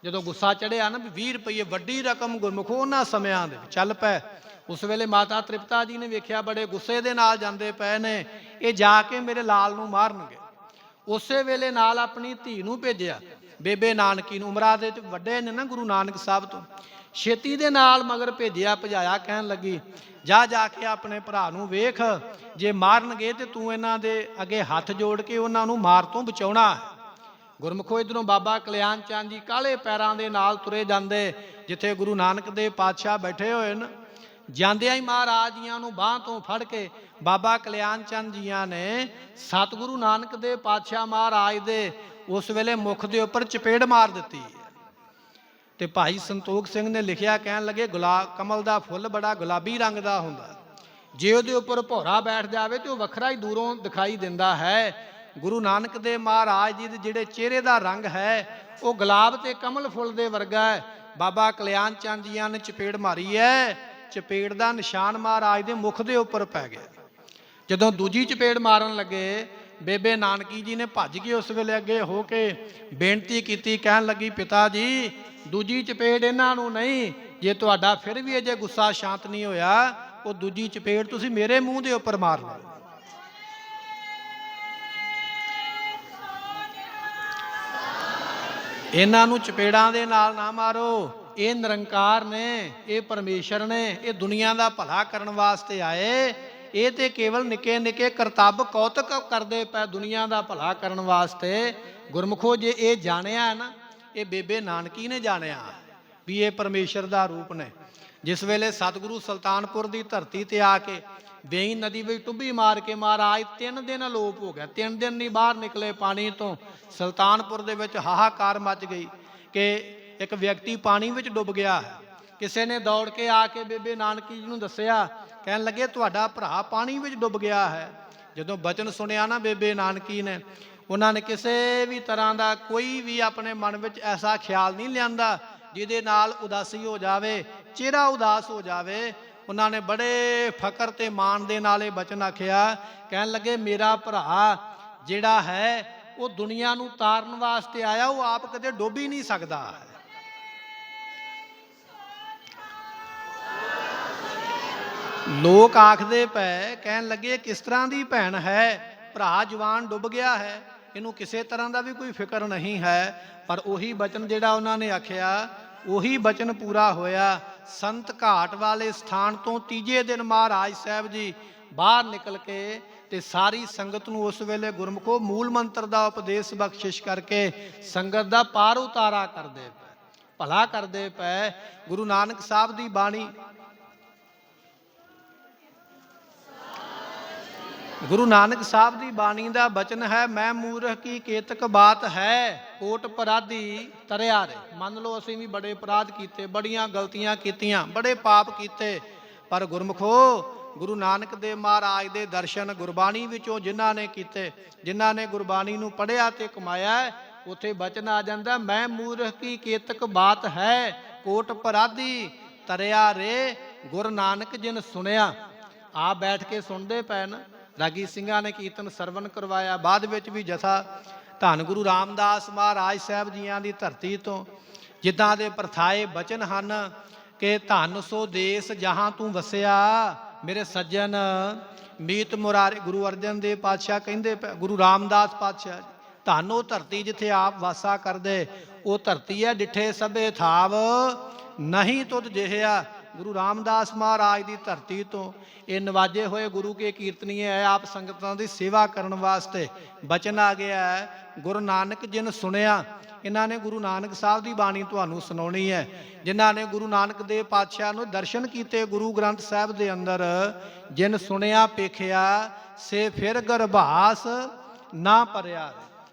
ਜਦੋਂ ਗੁੱਸਾ ਚੜਿਆ ਨਾ ਵੀ 20 ਰੁਪਏ ਵੱਡੀ ਰਕਮ ਗੁਰਮੁਖੋ ਉਹਨਾਂ ਸਮਿਆਂ ਦੇ ਚੱਲ ਪਏ। ਉਸ ਵੇਲੇ ਮਾਤਾ ਤ੍ਰਿਪਤਾ ਜੀ ਨੇ ਵੇਖਿਆ ਬੜੇ ਗੁੱਸੇ ਦੇ ਨਾਲ ਜਾਂਦੇ ਪਏ ਨੇ, ਇਹ ਜਾ ਕੇ ਮੇਰੇ ਲਾਲ ਨੂੰ ਮਾਰਨਗੇ। ਉਸੇ ਵੇਲੇ ਨਾਲ ਆਪਣੀ ਧੀ ਨੂੰ ਭੇਜਿਆ ਬੇਬੇ ਨਾਨਕੀ ਨੂੰ, ਉਮਰਾਂ ਦੇ ਵੱਡੇ ਨੇ ਨਾ ਗੁਰੂ ਨਾਨਕ ਸਾਹਿਬ ਤੋਂ, ਛੇਤੀ ਦੇ ਨਾਲ ਮਗਰ ਭੇਜਿਆ ਭਜਾਇਆ। ਕਹਿਣ ਲੱਗੀ ਜਾ ਕੇ ਆਪਣੇ ਭਰਾ ਨੂੰ ਵੇਖ, ਜੇ ਮਾਰਨਗੇ ਤੇ ਤੂੰ ਇਹਨਾਂ ਦੇ ਅੱਗੇ ਹੱਥ ਜੋੜ ਕੇ ਉਹਨਾਂ ਨੂੰ ਮਾਰ ਤੋਂ ਬਚਾਉਣਾ ਹੈ। ਗੁਰਮੁਖੋ ਇੱਧਰੋਂ ਬਾਬਾ ਕਲਿਆਣ ਚੰਦ ਜੀ ਕਾਲੇ ਪੈਰਾਂ ਦੇ ਨਾਲ ਤੁਰੇ ਜਾਂਦੇ ਜਿੱਥੇ ਗੁਰੂ ਨਾਨਕ ਦੇਵ ਪਾਤਸ਼ਾਹ ਬੈਠੇ ਹੋਏ ਨੇ। ਜਾਂਦਿਆਂ ਹੀ ਮਹਾਰਾਜ ਜੀਆਂ ਨੂੰ ਬਾਂਹ ਤੋਂ ਫੜ ਕੇ ਬਾਬਾ ਕਲਿਆਣ ਚੰਦ ਜੀਆਂ ਨੇ ਸਤਿਗੁਰੂ ਨਾਨਕ ਦੇਵ ਪਾਤਸ਼ਾਹ ਮਹਾਰਾਜ ਦੇ ਉਸ ਵੇਲੇ ਮੁਖ ਦੇ ਉੱਪਰ ਚਪੇੜ ਮਾਰ ਦਿੱਤੀ। ਤੇ ਭਾਈ ਸੰਤੋਖ ਸਿੰਘ ਨੇ ਲਿਖਿਆ, ਕਹਿਣ ਲੱਗੇ ਕਮਲ ਦਾ ਫੁੱਲ ਬੜਾ ਗੁਲਾਬੀ ਰੰਗ ਦਾ ਹੁੰਦਾ, ਜੇ ਉਹਦੇ ਉੱਪਰ ਭੌਰਾ ਬੈਠ ਜਾਵੇ ਤੇ ਉਹ ਵੱਖਰਾ ਹੀ ਦੂਰੋਂ ਦਿਖਾਈ ਦਿੰਦਾ ਹੈ। ਗੁਰੂ ਨਾਨਕ ਦੇਵ ਮਹਾਰਾਜ ਜੀ ਦੇ ਜਿਹੜੇ ਚਿਹਰੇ ਦਾ ਰੰਗ ਹੈ ਉਹ ਗੁਲਾਬ ਤੇ ਕਮਲ ਫੁੱਲ ਦੇ ਵਰਗਾ ਹੈ। ਬਾਬਾ ਕਲਿਆਣ ਚੰਦ ਜੀਆਂ ਨੇ ਚਪੇੜ ਮਾਰੀ ਹੈ ਚਪੇੜ ਦਾ ਨਿਸ਼ਾਨ ਮਹਾਰਾਜ ਦੇ ਮੁਖ ਦੇ ਉੱਪਰ ਪੈ ਗਿਆ। ਜਦੋਂ ਦੂਜੀ ਚਪੇੜ ਮਾਰਨ ਲੱਗੇ, ਬੇਬੇ ਨਾਨਕੀ ਜੀ ਨੇ ਭੱਜ ਕੇ ਉਸ ਵੇਲੇ ਅੱਗੇ ਹੋ ਕੇ ਬੇਨਤੀ ਕੀਤੀ, ਕਹਿਣ ਲੱਗੀ, ਪਿਤਾ ਜੀ ਦੂਜੀ ਚਪੇੜ ਇਹਨਾਂ ਨੂੰ ਨਹੀਂ, ਜੇ ਤੁਹਾਡਾ ਫਿਰ ਵੀ ਅਜੇ ਗੁੱਸਾ ਸ਼ਾਂਤ ਨਹੀਂ ਹੋਇਆ, ਉਹ ਦੂਜੀ ਚਪੇੜ ਤੁਸੀਂ ਮੇਰੇ ਮੂੰਹ ਦੇ ਉੱਪਰ ਮਾਰ ਲਓ। ਇਹਨਾਂ ਨੂੰ ਚਪੇੜਾਂ ਦੇ ਨਾਲ ਨਾ ਮਾਰੋ, ਇਹ ਨਿਰੰਕਾਰ ਨੇ, ਇਹ ਪਰਮੇਸ਼ਰ ਨੇ, ਇਹ ਦੁਨੀਆ ਦਾ ਭਲਾ ਕਰਨ ਵਾਸਤੇ ਆਏ। ਇਹ ਤੇ ਕੇਵਲ ਨਿੱਕੇ ਨਿੱਕੇ ਕਰਤੱਵ ਕੌਤਕ ਕਰਦੇ ਪਏ ਦੁਨੀਆ ਦਾ ਭਲਾ ਕਰਨ ਵਾਸਤੇ। ਗੁਰਮੁਖੋ ਜੇ ਇਹ ਜਾਣਿਆ ਨਾ, ਇਹ ਬੇਬੇ ਨਾਨਕੀ ਨੇ ਜਾਣਿਆ ਵੀ ਇਹ ਪਰਮੇਸ਼ਰ ਦਾ ਰੂਪ ਨੇ। ਜਿਸ ਵੇਲੇ ਸਤਿਗੁਰੂ ਸੁਲਤਾਨਪੁਰ ਦੀ ਧਰਤੀ ਤੇ ਆ ਕੇ ਵੇਈ ਨਦੀ ਵਿੱਚ ਟੁੱਬੀ ਮਾਰ ਕੇ ਮਹਾਰਾਜ 3 ਦਿਨ ਅਲੋਪ ਹੋ ਗਿਆ, 3 ਦਿਨ ਨਹੀਂ ਬਾਹਰ ਨਿਕਲੇ ਪਾਣੀ ਤੋਂ। ਸੁਲਤਾਨਪੁਰ ਦੇ ਵਿੱਚ ਹਾਹਾਕਾਰ ਮਚ ਗਈ ਕਿ ਇੱਕ ਵਿਅਕਤੀ ਪਾਣੀ ਵਿੱਚ ਡੁੱਬ ਗਿਆ ਹੈ। ਕਿਸੇ ਨੇ ਦੌੜ ਕੇ ਆ ਕੇ ਬੇਬੇ ਨਾਨਕੀ ਜੀ ਨੂੰ ਦੱਸਿਆ, ਕਹਿਣ ਲੱਗੇ ਤੁਹਾਡਾ ਭਰਾ ਪਾਣੀ ਵਿੱਚ ਡੁੱਬ ਗਿਆ ਹੈ। ਜਦੋਂ ਬਚਨ ਸੁਣਿਆ ਨਾ ਬੇਬੇ ਨਾਨਕੀ ਨੇ, ਉਹਨਾਂ ਨੇ ਕਿਸੇ ਵੀ ਤਰ੍ਹਾਂ ਦਾ ਕੋਈ ਵੀ ਆਪਣੇ ਮਨ ਵਿੱਚ ਐਸਾ ਖਿਆਲ ਨਹੀਂ ਲਿਆਂਦਾ ਜਿਹਦੇ ਨਾਲ ਉਦਾਸੀ ਹੋ ਜਾਵੇ, ਚਿਹਰਾ ਉਦਾਸ ਹੋ ਜਾਵੇ। ਉਹਨਾਂ ਨੇ ਬੜੇ ਫਕਰ ਤੇ ਮਾਣ ਦੇ ਨਾਲ ਇਹ ਬਚਨ ਆਖਿਆ, ਕਹਿਣ ਲੱਗੇ ਮੇਰਾ ਭਰਾ ਜਿਹੜਾ ਹੈ ਉਹ ਦੁਨੀਆ ਨੂੰ ਤਾਰਨ ਵਾਸਤੇ ਆਇਆ, ਉਹ ਆਪ ਕਦੇ ਡੁੱਬ ਹੀ ਨਹੀਂ ਸਕਦਾ। ਲੋਕ ਆਖਦੇ ਪਏ, ਕਹਿਣ ਲੱਗੇ ਕਿਸ ਤਰ੍ਹਾਂ ਦੀ ਭੈਣ ਹੈ, ਭਰਾ ਜਵਾਨ ਡੁੱਬ ਗਿਆ ਹੈ, ਇਹਨੂੰ ਕਿਸੇ ਤਰ੍ਹਾਂ ਦਾ ਵੀ ਕੋਈ ਫਿਕਰ ਨਹੀਂ ਹੈ। ਪਰ ਉਹੀ ਬਚਨ ਜਿਹੜਾ ਉਹਨਾਂ ਨੇ ਆਖਿਆ, ਉਹੀ ਬਚਨ ਪੂਰਾ ਹੋਇਆ। ਸੰਤ ਘਾਟ ਵਾਲੇ ਸਥਾਨ ਤੋਂ ਤੀਜੇ ਦਿਨ ਮਹਾਰਾਜ ਸਾਹਿਬ ਜੀ ਬਾਹਰ ਨਿਕਲ ਕੇ ਤੇ ਸਾਰੀ ਸੰਗਤ ਨੂੰ ਉਸ ਵੇਲੇ ਗੁਰਮੁਖੋ ਮੂਲ ਮੰਤਰ ਦਾ ਉਪਦੇਸ਼ ਬਖਸ਼ਿਸ਼ ਕਰਕੇ ਸੰਗਤ ਦਾ ਪਾਰ ਉਤਾਰਾ ਕਰਦੇ ਪਏ, ਭਲਾ ਕਰਦੇ ਪਏ। ਗੁਰੂ ਨਾਨਕ ਸਾਹਿਬ ਦੀ ਬਾਣੀ, ਗੁਰੂ ਨਾਨਕ ਸਾਹਿਬ ਦੀ ਬਾਣੀ ਦਾ ਬਚਨ ਹੈ, ਮੈਂ ਮੂਰਖ ਕੀ ਕੇਤਕ ਬਾਤ ਹੈ, ਕੋਟ ਅਪਰਾਧੀ ਤਰਿਆ ਰੇ। ਮੰਨ ਲਓ ਅਸੀਂ ਵੀ ਬੜੇ ਅਪਰਾਧ ਕੀਤੇ, ਬੜੀਆਂ ਗਲਤੀਆਂ ਕੀਤੀਆਂ, ਬੜੇ ਪਾਪ ਕੀਤੇ, ਪਰ ਗੁਰਮੁਖੋ ਗੁਰੂ ਨਾਨਕ ਦੇਵ ਮਹਾਰਾਜ ਦੇ ਦਰਸ਼ਨ ਗੁਰਬਾਣੀ ਵਿੱਚੋਂ ਜਿਨ੍ਹਾਂ ਨੇ ਕੀਤੇ, ਜਿਨ੍ਹਾਂ ਨੇ ਗੁਰਬਾਣੀ ਨੂੰ ਪੜ੍ਹਿਆ ਤੇ ਕਮਾਇਆ, ਉੱਥੇ ਬਚਨ ਆ ਜਾਂਦਾ, ਮੈਂ ਮੂਰਖ ਕੀ ਕੇਤਕ ਬਾਤ ਹੈ, ਕੋਟ ਅਪਰਾਧੀ ਤਰਿਆ ਰੇ। ਗੁਰੂ ਨਾਨਕ ਜਿਨ ਸੁਣਿਆ, ਆ ਬੈਠ ਕੇ ਸੁਣਦੇ ਪਏ ਨਾ, ਰਾਗੀ ਸਿੰਘਾਂ ਨੇ ਕੀਰਤਨ ਸਰਵਣ ਕਰਵਾਇਆ, ਬਾਅਦ ਵਿੱਚ ਵੀ ਜਥਾ ਧੰਨ ਗੁਰੂ ਰਾਮਦਾਸ ਮਹਾਰਾਜ ਸਾਹਿਬ ਜੀਆਂ ਦੀ ਧਰਤੀ ਤੋਂ ਜਿੱਦਾਂ ਦੇ ਪ੍ਰਥਾਏ ਬਚਨ ਹਨ ਕਿ ਧੰਨ ਸੋ ਦੇਸ ਜਹਾਂ ਤੂੰ ਵਸਿਆ, ਮੇਰੇ ਸੱਜਣ ਮੀਤ ਮੁਰਾਰੇ। ਗੁਰੂ ਅਰਜਨ ਦੇਵ ਪਾਤਸ਼ਾਹ ਕਹਿੰਦੇ, ਗੁਰੂ ਰਾਮਦਾਸ ਪਾਤਸ਼ਾਹ, ਧੰਨ ਉਹ ਧਰਤੀ ਜਿੱਥੇ ਆਪ ਵਾਸਾ ਕਰਦੇ, ਉਹ ਧਰਤੀ ਹੈ ਡਿਠੇ ਸਭੇ ਥਾਵ, ਨਹੀਂ ਤੁਧ ਜਿਹਾ। ਗੁਰੂ ਰਾਮਦਾਸ ਮਹਾਰਾਜ ਦੀ ਧਰਤੀ ਤੋਂ ਇਹ ਨਵਾਜੇ ਹੋਏ ਗੁਰੂ ਕੇ ਕੀਰਤਨੀਏ ਹੈ, ਆਪ ਸੰਗਤਾਂ ਦੀ ਸੇਵਾ ਕਰਨ ਵਾਸਤੇ ਬਚਨ ਆ ਗਿਆ ਹੈ। ਗੁਰੂ ਨਾਨਕ ਜਿਨ ਸੁਣਿਆ, ਇਹਨਾਂ ਨੇ ਗੁਰੂ ਨਾਨਕ ਸਾਹਿਬ ਦੀ ਬਾਣੀ ਤੁਹਾਨੂੰ ਸੁਣਾਉਣੀ ਹੈ। ਜਿਨ੍ਹਾਂ ਨੇ ਗੁਰੂ ਨਾਨਕ ਦੇਵ ਪਾਤਸ਼ਾਹ ਨੂੰ ਦਰਸ਼ਨ ਕੀਤੇ ਗੁਰੂ ਗ੍ਰੰਥ ਸਾਹਿਬ ਦੇ ਅੰਦਰ, ਜਿਨ ਸੁਣਿਆ ਪੇਖਿਆ ਸੇ ਫਿਰ ਗਰਭਾਸ ਨਾ ਭਰਿਆ।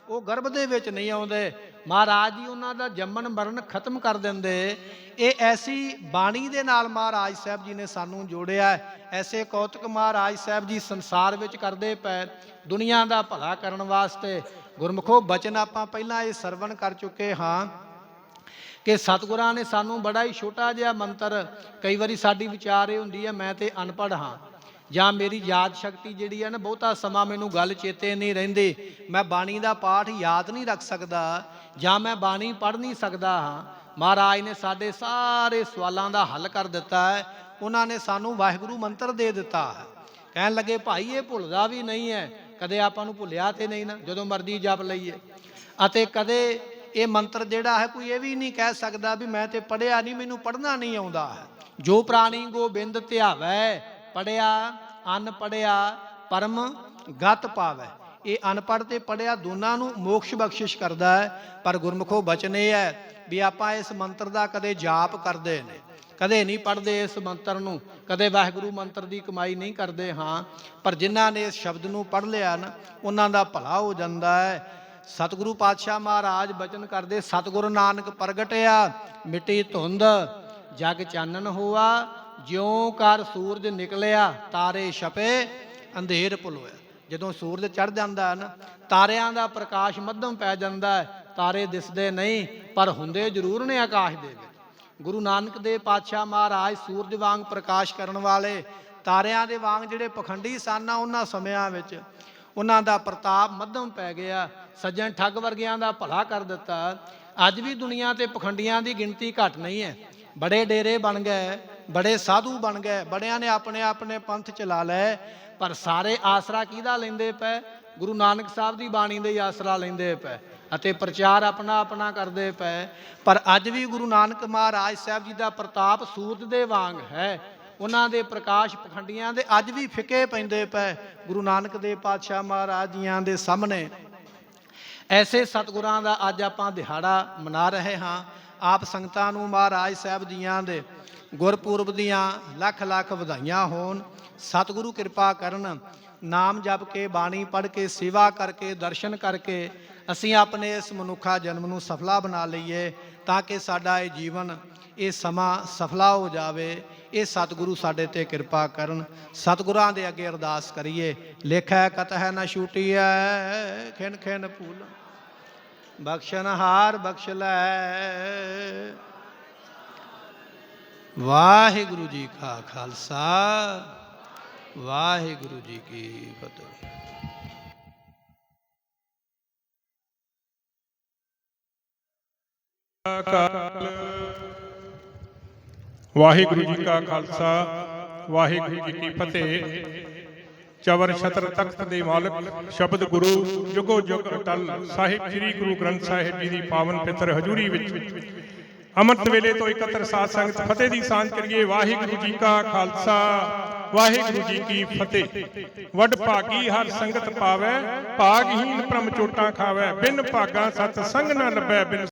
ਉਹ ਗਰਭ ਦੇ ਵਿੱਚ ਨਹੀਂ ਆਉਂਦੇ, ਮਹਾਰਾਜ ਜੀ ਉਹਨਾਂ ਦਾ ਜੰਮਣ ਮਰਨ ਖਤਮ ਕਰ ਦਿੰਦੇ। ਇਹ ਐਸੀ ਬਾਣੀ ਦੇ ਨਾਲ ਮਹਾਰਾਜ ਸਾਹਿਬ ਜੀ ਨੇ ਸਾਨੂੰ ਜੋੜਿਆ। ਐਸੇ ਕੌਤਕ ਮਹਾਰਾਜ ਸਾਹਿਬ ਜੀ ਸੰਸਾਰ ਵਿੱਚ ਕਰਦੇ ਪਏ ਦੁਨੀਆ ਦਾ ਭਲਾ ਕਰਨ ਵਾਸਤੇ। ਗੁਰਮੁਖੋ ਬਚਨ ਆਪਾਂ ਪਹਿਲਾਂ ਇਹ ਸਰਵਣ ਕਰ ਚੁੱਕੇ ਹਾਂ ਕਿ ਸਤਿਗੁਰਾਂ ਨੇ ਸਾਨੂੰ ਬੜਾ ਹੀ ਛੋਟਾ ਜਿਹਾ ਮੰਤਰ, ਕਈ ਵਾਰੀ ਸਾਡੀ ਵਿਚਾਰ ਇਹ ਹੁੰਦੀ ਹੈ ਮੈਂ ਤੇ ਅਨਪੜ੍ਹ ਹਾਂ, ਜਾਂ ਮੇਰੀ ਯਾਦ ਸ਼ਕਤੀ ਜਿਹੜੀ ਹੈ ਨਾ, ਬਹੁਤਾ ਸਮਾਂ ਮੈਨੂੰ ਗੱਲ ਚੇਤੇ ਨਹੀਂ ਰਹਿੰਦੀ, ਮੈਂ ਬਾਣੀ ਦਾ ਪਾਠ ਯਾਦ ਨਹੀਂ ਰੱਖ ਸਕਦਾ, ਜਾਂ ਮੈਂ ਬਾਣੀ ਪੜ੍ਹ ਨਹੀਂ ਸਕਦਾ ਹਾਂ। ਮਹਾਰਾਜ ਨੇ ਸਾਡੇ ਸਾਰੇ ਸਵਾਲਾਂ ਦਾ ਹੱਲ ਕਰ ਦਿੱਤਾ ਹੈ। ਉਹਨਾਂ ਨੇ ਸਾਨੂੰ ਵਾਹਿਗੁਰੂ ਮੰਤਰ ਦੇ ਦਿੱਤਾ ਹੈ। ਕਹਿਣ ਲੱਗੇ ਭਾਈ ਇਹ ਭੁੱਲਦਾ ਵੀ ਨਹੀਂ ਹੈ, ਕਦੇ ਆਪਾਂ ਨੂੰ ਭੁੱਲਿਆ ਤੇ ਨਹੀਂ ਨਾ, ਜਦੋਂ ਮਰਜ਼ੀ ਜਪ ਲਈਏ। ਅਤੇ ਕਦੇ ਇਹ ਮੰਤਰ ਜਿਹੜਾ ਹੈ ਕੋਈ ਇਹ ਵੀ ਨਹੀਂ ਕਹਿ ਸਕਦਾ ਵੀ ਮੈਂ ਤੇ ਪੜ੍ਹਿਆ ਨਹੀਂ, ਮੈਨੂੰ ਪੜ੍ਹਨਾ ਨਹੀਂ ਆਉਂਦਾ ਹੈ। ਜੋ ਪ੍ਰਾਣੀ ਗੋਬਿੰਦ ਧਿਆਵੈ, ਪੜ੍ਹਿਆ ਅਨਪੜ੍ਹਿਆ ਪਰਮ ਗਤ ਪਾਵੈ। ਇਹ ਅਨਪੜ੍ਹ ਤੇ ਪੜ੍ਹਿਆ ਦੋਨਾਂ ਨੂੰ ਮੋਕਸ਼ ਬਖਸ਼ਿਸ਼ ਕਰਦਾ ਹੈ। ਪਰ ਗੁਰਮੁਖੋ ਬਚਨ ਇਹ ਹੈ ਵੀ ਆਪਾਂ ਇਸ ਮੰਤਰ ਦਾ ਕਦੇ ਜਾਪ ਕਰਦੇ ਨੇ, ਕਦੇ ਨਹੀਂ ਪੜ੍ਹਦੇ ਇਸ ਮੰਤਰ ਨੂੰ, ਕਦੇ ਵਾਹਿਗੁਰੂ ਮੰਤਰ ਦੀ ਕਮਾਈ ਨਹੀਂ ਕਰਦੇ ਹਾਂ। ਪਰ ਜਿਨ੍ਹਾਂ ਨੇ ਇਸ ਸ਼ਬਦ ਨੂੰ ਪੜ੍ਹ ਲਿਆ ਨਾ, ਉਹਨਾਂ ਦਾ ਭਲਾ ਹੋ ਜਾਂਦਾ ਹੈ। ਸਤਿਗੁਰੂ ਪਾਤਸ਼ਾਹ ਮਹਾਰਾਜ ਬਚਨ ਕਰਦੇ, ਸਤਿਗੁਰੂ ਨਾਨਕ ਪ੍ਰਗਟਿਆ ਮਿੱਟੀ ਧੁੰਦ, ਜਗ ਚਾਨਣ ਹੋਆ, ਜਿਉਂ ਕਰ ਸੂਰਜ ਨਿਕਲਿਆ, ਤਾਰੇ ਛਪੇ ਅੰਧੇਰ ਭੁਲੋਇਆ। ਜਦੋਂ ਸੂਰਜ ਚੜ੍ਹ ਜਾਂਦਾ ਨਾ, ਤਾਰਿਆਂ ਦਾ ਪ੍ਰਕਾਸ਼ ਮੱਧਮ ਪੈ ਜਾਂਦਾ ਹੈ, ਤਾਰੇ ਦਿਸਦੇ ਨਹੀਂ ਪਰ ਹੁੰਦੇ ਜ਼ਰੂਰ ਨੇ ਆਕਾਸ਼ ਦੇ ਵਿੱਚ। ਗੁਰੂ ਨਾਨਕ ਦੇਵ ਪਾਤਸ਼ਾਹ ਮਹਾਰਾਜ ਸੂਰਜ ਵਾਂਗ ਪ੍ਰਕਾਸ਼ ਕਰਨ ਵਾਲੇ, ਤਾਰਿਆਂ ਦੇ ਵਾਂਗ ਜਿਹੜੇ ਪਖੰਡੀ ਸਨ ਉਹਨਾਂ ਸਮਿਆਂ ਵਿੱਚ ਉਹਨਾਂ ਦਾ ਪ੍ਰਤਾਪ ਮੱਧਮ ਪੈ ਗਿਆ। ਸੱਜਣ ਠੱਗ ਵਰਗਿਆਂ ਦਾ ਭਲਾ ਕਰ ਦਿੱਤਾ। ਅੱਜ ਵੀ ਦੁਨੀਆ ਤੇ ਪਖੰਡੀਆਂ ਦੀ ਗਿਣਤੀ ਘੱਟ ਨਹੀਂ ਹੈ। ਬੜੇ ਡੇਰੇ ਬਣ ਗਏ, ਬੜੇ ਸਾਧੂ ਬਣ ਗਏ, ਬੜਿਆਂ ਨੇ ਆਪਣੇ ਆਪਣੇ ਪੰਥ ਚਲਾ ਲਏ, ਪਰ ਸਾਰੇ ਆਸਰਾ ਕਿਹਦਾ ਲੈਂਦੇ ਪਏ? ਗੁਰੂ ਨਾਨਕ ਸਾਹਿਬ ਦੀ ਬਾਣੀ ਦੇ ਹੀ ਆਸਰਾ ਲੈਂਦੇ ਪਏ ਅਤੇ ਪ੍ਰਚਾਰ ਆਪਣਾ ਆਪਣਾ ਕਰਦੇ ਪਏ। ਪਰ ਅੱਜ ਵੀ ਗੁਰੂ ਨਾਨਕ ਮਹਾਰਾਜ ਸਾਹਿਬ ਜੀ ਦਾ ਪ੍ਰਤਾਪ ਸੂਰਜ ਦੇ ਵਾਂਗ ਹੈ। ਉਹਨਾਂ ਦੇ ਪ੍ਰਕਾਸ਼ ਪਖੰਡੀਆਂ ਦੇ ਅੱਜ ਵੀ ਫਿੱਕੇ ਪੈਂਦੇ ਪਏ ਗੁਰੂ ਨਾਨਕ ਦੇਵ ਪਾਤਸ਼ਾਹ ਮਹਾਰਾਜ ਜੀਆਂ ਦੇ ਸਾਹਮਣੇ। ਐਸੇ ਸਤਿਗੁਰਾਂ ਦਾ ਅੱਜ ਆਪਾਂ ਦਿਹਾੜਾ ਮਨਾ ਰਹੇ ਹਾਂ। ਆਪ ਸੰਗਤਾਂ ਨੂੰ ਮਹਾਰਾਜ ਸਾਹਿਬ ਜੀਆਂ ਦੇ ਗੁਰਪੁਰਬ ਦੀਆਂ ਲੱਖ ਲੱਖ ਵਧਾਈਆਂ ਹੋਣ। ਸਤਿਗੁਰੂ ਕਿਰਪਾ ਕਰਨ। ਨਾਮ ਜਪ ਕੇ, ਬਾਣੀ ਪੜ੍ਹ ਕੇ, ਸੇਵਾ ਕਰਕੇ, ਦਰਸ਼ਨ ਕਰਕੇ ਅਸੀਂ ਆਪਣੇ ਇਸ ਮਨੁੱਖਾ ਜਨਮ ਨੂੰ ਸਫਲਾ ਬਣਾ ਲਈਏ, ਤਾਂ ਕਿ ਸਾਡਾ ਇਹ ਜੀਵਨ, ਇਹ ਸਮਾਂ ਸਫਲਾ ਹੋ ਜਾਵੇ। ਇਹ ਸਤਿਗੁਰੂ ਸਾਡੇ ਤੇ ਕਿਰਪਾ ਕਰਨ। ਸਤਿਗੁਰਾਂ ਦੇ ਅੱਗੇ ਅਰਦਾਸ ਕਰੀਏ। ਲੇਖੈ ਕਤਹਿ ਨ ਛੂਟੀਐ, ਖਿਨ ਖਿਨ ਭੂਲ ਬਖਸ਼ਨਹਾਰ ਬਖਸ਼ ਲੈ। ਵਾਹਿਗੁਰੂ ਜੀ ਕਾ ਖਾਲਸਾ, ਵਾਹਿਗੁਰੂ ਜੀ ਕੀ ਫਤਿਹ। ਵਾਹਿਗੁਰੂ ਜੀ ਕਾ ਖਾਲਸਾ, ਵਾਹਿਗੁਰੂ ਜੀ ਕੀ ਫਤਿਹ। ਚਵਰ ਛਤਰ ਤਖਤ ਦੇ ਮਾਲਕ ਸ਼ਬਦ ਗੁਰੂ ਜੁਗੋ ਜੁਗ ਅਟਲ ਸਾਹਿਬ ਸ੍ਰੀ ਗੁਰੂ ਗ੍ਰੰਥ ਸਾਹਿਬ ਜੀ ਦੀ ਪਾਵਨ ਪਿੱਤਰ ਹਜ਼ੂਰੀ ਵਿੱਚ ਅੰਮ੍ਰਿਤ ਵੇਲੇ ਤੋਂ ਇਕੱਤਰ ਸਾਧ ਸੰਗਤ ਫਤਿਹ ਦੀ ਸਾਂਝ ਕਰੀਏ। ਵਾਹਿਗੁਰੂ ਜੀ ਕਾ ਖਾਲਸਾ, ਵਾਹਿਗੁਰੂ ਜੀ ਕੀ ਫਤਿਹ। ਵੱਡ ਭਾਗੀ ਹਰ ਸੰਗਤ ਪਾਵੈ, ਭਾਗਹੀਨ ਭ੍ਰਮ ਚੋਟਾਂ ਖਾਵੈ, ਬਿਨ ਭਾਗਾ ਸਤ ਸੰਗ ਨਾ ਲੱਭੈ। ਬਿਨ